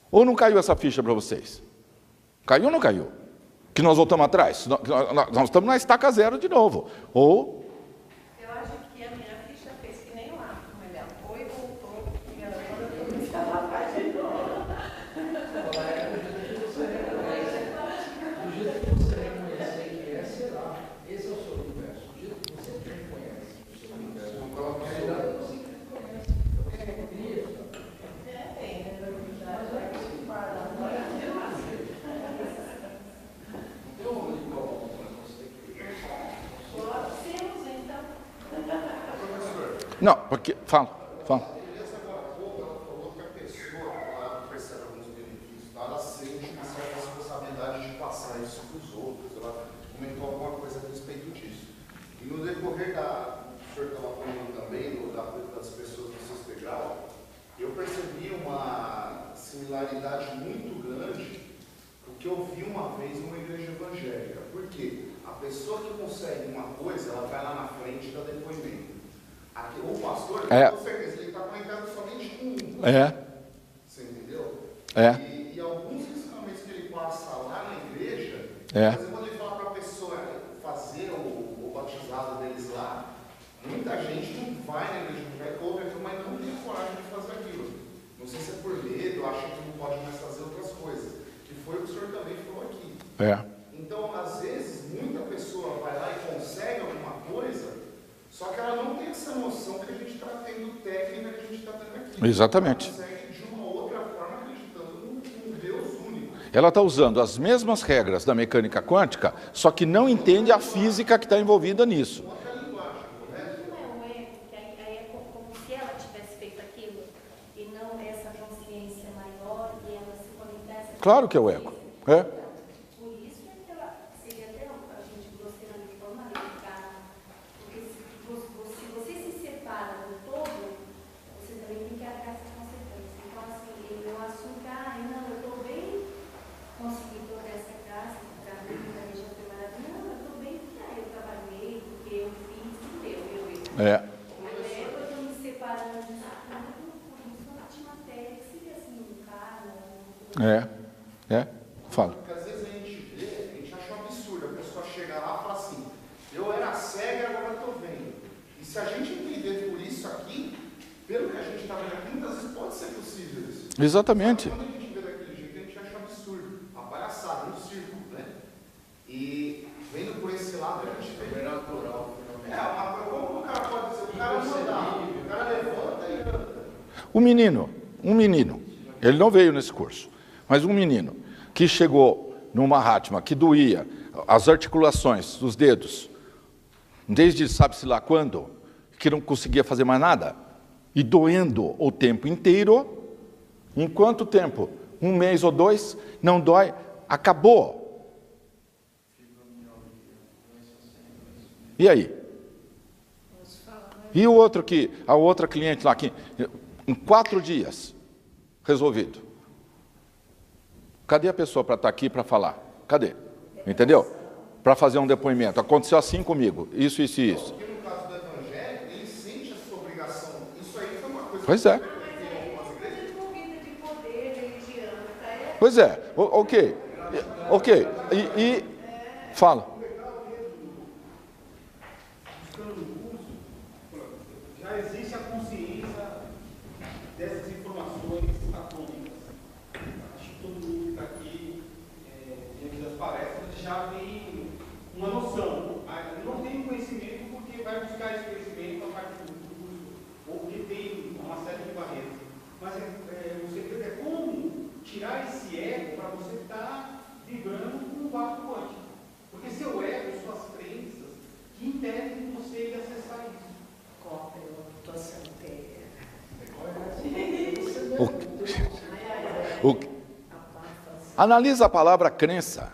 Ou não caiu essa ficha para vocês? Caiu ou não caiu? Que nós voltamos atrás? Nós estamos na estaca zero de novo. Ou... Eu acho que a minha ficha fez que nem o átomo. Ele foi e voltou. E agora eu estava lá de novo. Do jeito que você reconhecer que é, será. Esse é o seu universo. Do jeito que você reconhece o seu universo. Não coloca a realidade, você reconhece. Você cria. Não, porque... Fala. Beleza, agora há pouco ela falou que a pessoa, ela percebe alguns benefícios, ela sente uma certa responsabilidade de passar isso para os outros. Ela comentou alguma coisa a respeito disso. E no decorrer do que o senhor estava falando também, das pessoas do sexto grau, eu percebi uma similaridade muito grande com o que eu vi uma vez numa igreja evangélica. Por quê? A pessoa que consegue uma coisa, ela vai lá na frente e dá depoimento. Aqui, o pastor, com certeza, ele está conectado somente com um. Você entendeu? E alguns ensinamentos que ele passa lá na igreja, às vezes quando ele fala para a pessoa fazer o batizado deles lá, muita gente não vai na igreja, não vai ouve aquilo, mas não tem coragem de fazer aquilo. Não sei se é por medo, acha que não pode mais fazer outras coisas. Que foi o que o senhor também falou aqui. Então, às vezes, muita pessoa vai lá e consegue alguma coisa, só que ela não tem essa noção que a gente está tendo técnica que a gente está tendo aqui. Exatamente. Ela consegue de uma outra forma acreditando num Deus único. Ela está usando as mesmas regras da mecânica quântica, só que não entende a física que está envolvida nisso. Não é um erro, que aí é como se ela tivesse feito aquilo e não essa consciência maior e ela se conectasse. Claro que é o eco. Por isso é que ela seria até a gente grosseiramente falando, porque se você se separa do todo, você também tem que arcar essa consequência. Então, assim, eu assumo que, não, eu estou bem, consegui toda essa graça, para mim, para mim já foi maravilhoso. Não, eu estou bem porque eu trabalhei, porque eu fiz, e deu. Mas é eu estou me separando disso tudo, por isso a antimatéria que seria assim, um cara. Fala. Porque às vezes a gente acha um absurdo, a pessoa chega lá e fala assim, eu era cega e agora estou vendo. E se a gente entender por isso aqui, pelo que a gente está vendo aqui, muitas vezes pode ser possível isso. Exatamente. Quando a gente vê daquele jeito, a gente acha um absurdo, uma palhaçada, um círculo, né? E vendo por esse lado, a gente vê. É natural. Como o cara pode dizer? O cara não dá, o cara levanta e anda. Um menino, ele não veio nesse curso, mas um menino que chegou no Mahatma, que doía as articulações dos dedos, desde sabe-se lá quando, que não conseguia fazer mais nada, e doendo o tempo inteiro. Em quanto tempo? 1 mês ou 2? Não dói, acabou. E aí? E o outro que, a outra cliente lá, que em 4 dias, resolvido. Cadê a pessoa para estar aqui para falar? Cadê? Entendeu? Para fazer um depoimento. Aconteceu assim comigo, isso. Porque no caso do evangelho, ele sente a sua obrigação. Isso aí foi uma coisa... Pois é. Pois é, ok. E fala. Já existe a consciência dessas informações atômicas. Acho que todo mundo que está aqui, diante das palestras, já tem uma noção. Não tem conhecimento porque vai buscar esse conhecimento a partir do curso, ou porque tem uma série de barreiras. Mas o segredo é como tirar esse ego para você estar vibrando com o vácuo quântico. Porque seu ego, suas crenças, que impedem você de acessar isso. Analisa a palavra crença.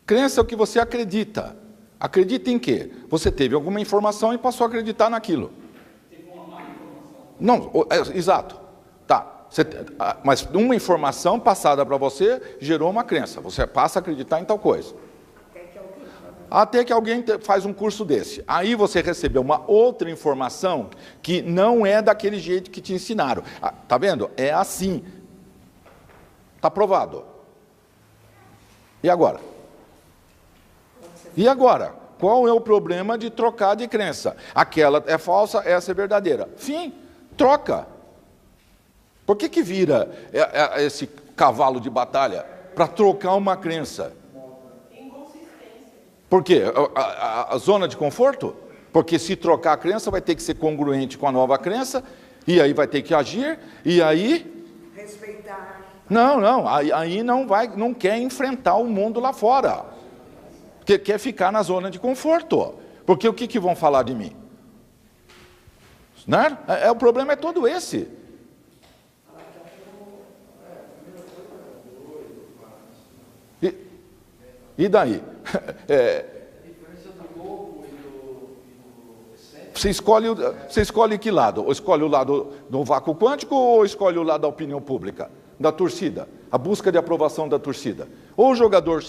Crença é o que você acredita. Acredita em quê? Você teve alguma informação e passou a acreditar naquilo. Teve uma má informação. Não, exato. Tá. Mas uma informação passada para você gerou uma crença. Você passa a acreditar em tal coisa. Até que alguém faz um curso desse. Aí você recebeu uma outra informação que não é daquele jeito que te ensinaram. Tá vendo? É assim. Tá provado. E agora? Qual é o problema de trocar de crença? Aquela é falsa, essa é verdadeira. Fim. Troca. Por que vira esse cavalo de batalha? Para trocar uma crença. Por quê? A zona de conforto? Porque se trocar a crença, vai ter que ser congruente com a nova crença, e aí vai ter que agir, e aí... Respeitar. Não, aí não quer enfrentar o mundo lá fora. Porque quer ficar na zona de conforto. Porque o que vão falar de mim? Né? O problema é todo esse. E daí? Você escolhe que lado? Ou escolhe o lado do vácuo quântico ou escolhe o lado da opinião pública, da torcida? A busca de aprovação da torcida. Ou o jogador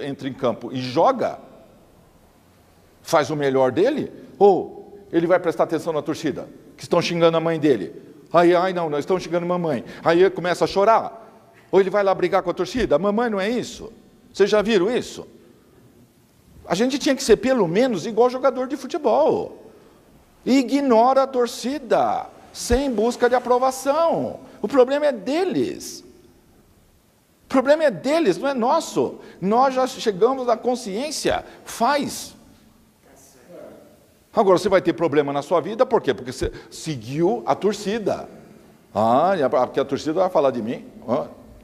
entra em campo e joga, faz o melhor dele, ou ele vai prestar atenção na torcida, que estão xingando a mãe dele. Ai, não, estão xingando a mamãe. Aí ele começa a chorar. Ou ele vai lá brigar com a torcida. A mamãe não é isso? Vocês já viram isso? A gente tinha que ser pelo menos igual jogador de futebol. Ignora a torcida, sem busca de aprovação. O problema é deles. O problema é deles, não é nosso. Nós já chegamos à consciência, faz. Agora você vai ter problema na sua vida, por quê? Porque você seguiu a torcida. Porque a torcida vai falar de mim.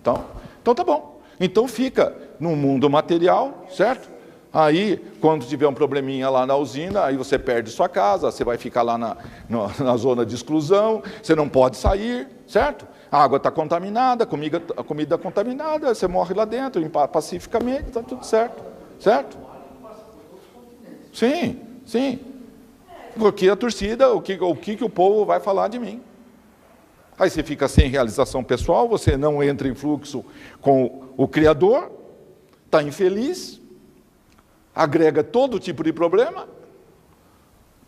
Então tá bom. Então fica no mundo material, certo? Aí, quando tiver um probleminha lá na usina, aí você perde sua casa, você vai ficar lá na zona de exclusão, você não pode sair, certo? A água está contaminada, a comida contaminada, você morre lá dentro, pacificamente, está tudo certo, certo? Sim. Porque a torcida, o que o povo vai falar de mim? Aí você fica sem realização pessoal, você não entra em fluxo com o Criador, está infeliz, agrega todo tipo de problema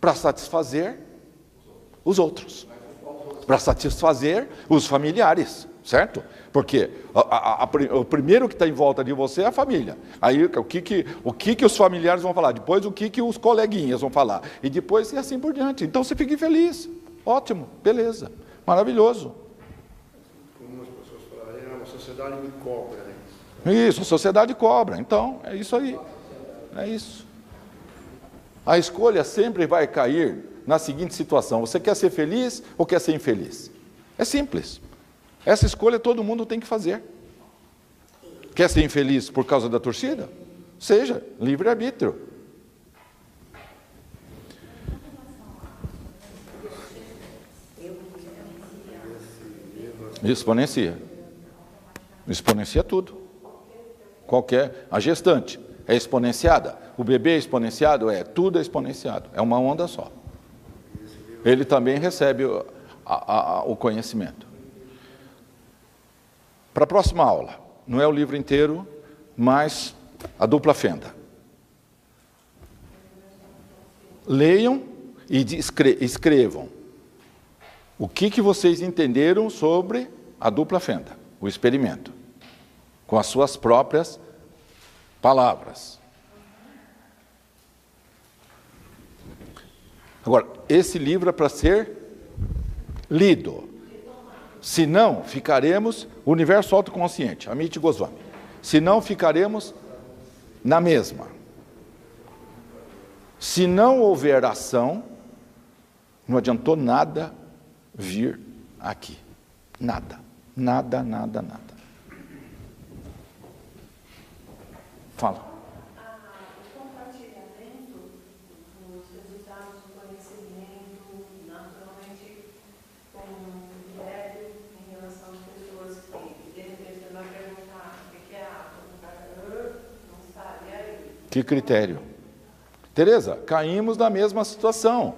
para satisfazer os outros, para satisfazer os familiares, certo? Porque o primeiro que está em volta de você é a família. Aí o que os familiares vão falar? Depois o que os coleguinhas vão falar? E depois e assim por diante. Então você fica infeliz. Ótimo, beleza, maravilhoso. Como as pessoas falarem, a sociedade me cobra. Isso, a sociedade cobra. Então, é isso aí. É isso. A escolha sempre vai cair na seguinte situação: você quer ser feliz ou quer ser infeliz? É simples. Essa escolha todo mundo tem que fazer. Quer ser infeliz por causa da torcida? Seja, livre-arbítrio. Exponencia. Exponencia tudo. A gestante é exponenciada, o bebê é exponenciado, tudo é exponenciado, é uma onda só. Ele também recebe o conhecimento. Para a próxima aula, não é o livro inteiro, mas a dupla fenda. Leiam e escrevam o que vocês entenderam sobre a dupla fenda, o experimento, com as suas próprias palavras. Agora, esse livro é para ser lido. Senão, ficaremos, o universo autoconsciente, Amit Goswami. Senão, ficaremos na mesma. Se não houver ação, não adiantou nada vir aqui. Nada. Fala. O compartilhamento dos resultados do conhecimento, naturalmente, com o Guilherme, em relação às pessoas que, de repente, você vai perguntar o que é átomo, não sabe, e aí? Que critério? Tereza, caímos na mesma situação.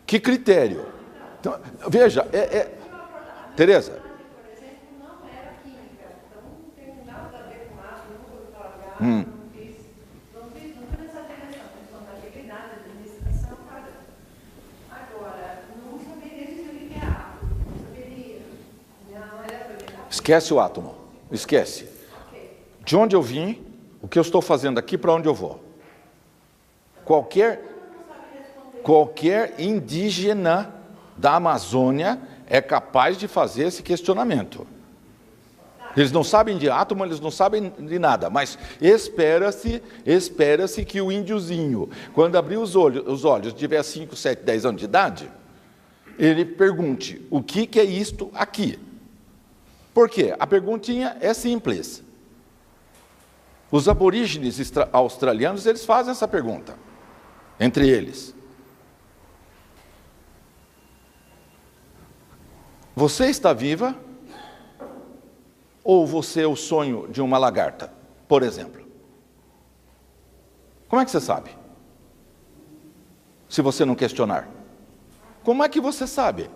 Que critério? Então, veja, Tereza. Por exemplo, não era química, então não tem nada a ver com átomo, nunca ouvi falar de átomo. Não fui nessa direção, de contabilidade, administração, nada. Agora, não saberia dizer o que é átomo, não saberia. Não era para. Esquece o átomo, esquece. De onde eu vim, o que eu estou fazendo aqui, para onde eu vou. Qualquer indígena da Amazônia é capaz de fazer esse questionamento. Eles não sabem de átomo, eles não sabem de nada, mas espera-se que o índiozinho, quando abrir os olhos, tiver 5, 7, 10 anos de idade, ele pergunte, o que é isto aqui? Por quê? A perguntinha é simples. Os aborígenes australianos, eles fazem essa pergunta, entre eles. Você está viva ou você é o sonho de uma lagarta, por exemplo? Como é que você sabe? Se você não questionar. Como é que você sabe?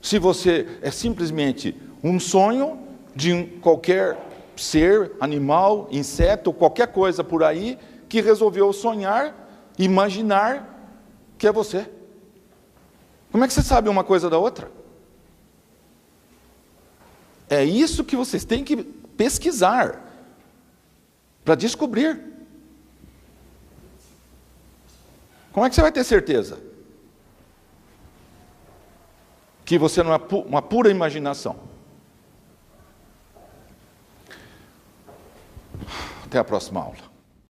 Se você é simplesmente um sonho de qualquer ser, animal, inseto, qualquer coisa por aí, que resolveu sonhar, imaginar que é você. Como é que você sabe uma coisa da outra? É isso que vocês têm que pesquisar para descobrir. Como é que você vai ter certeza que você não é uma pura imaginação? Até a próxima aula.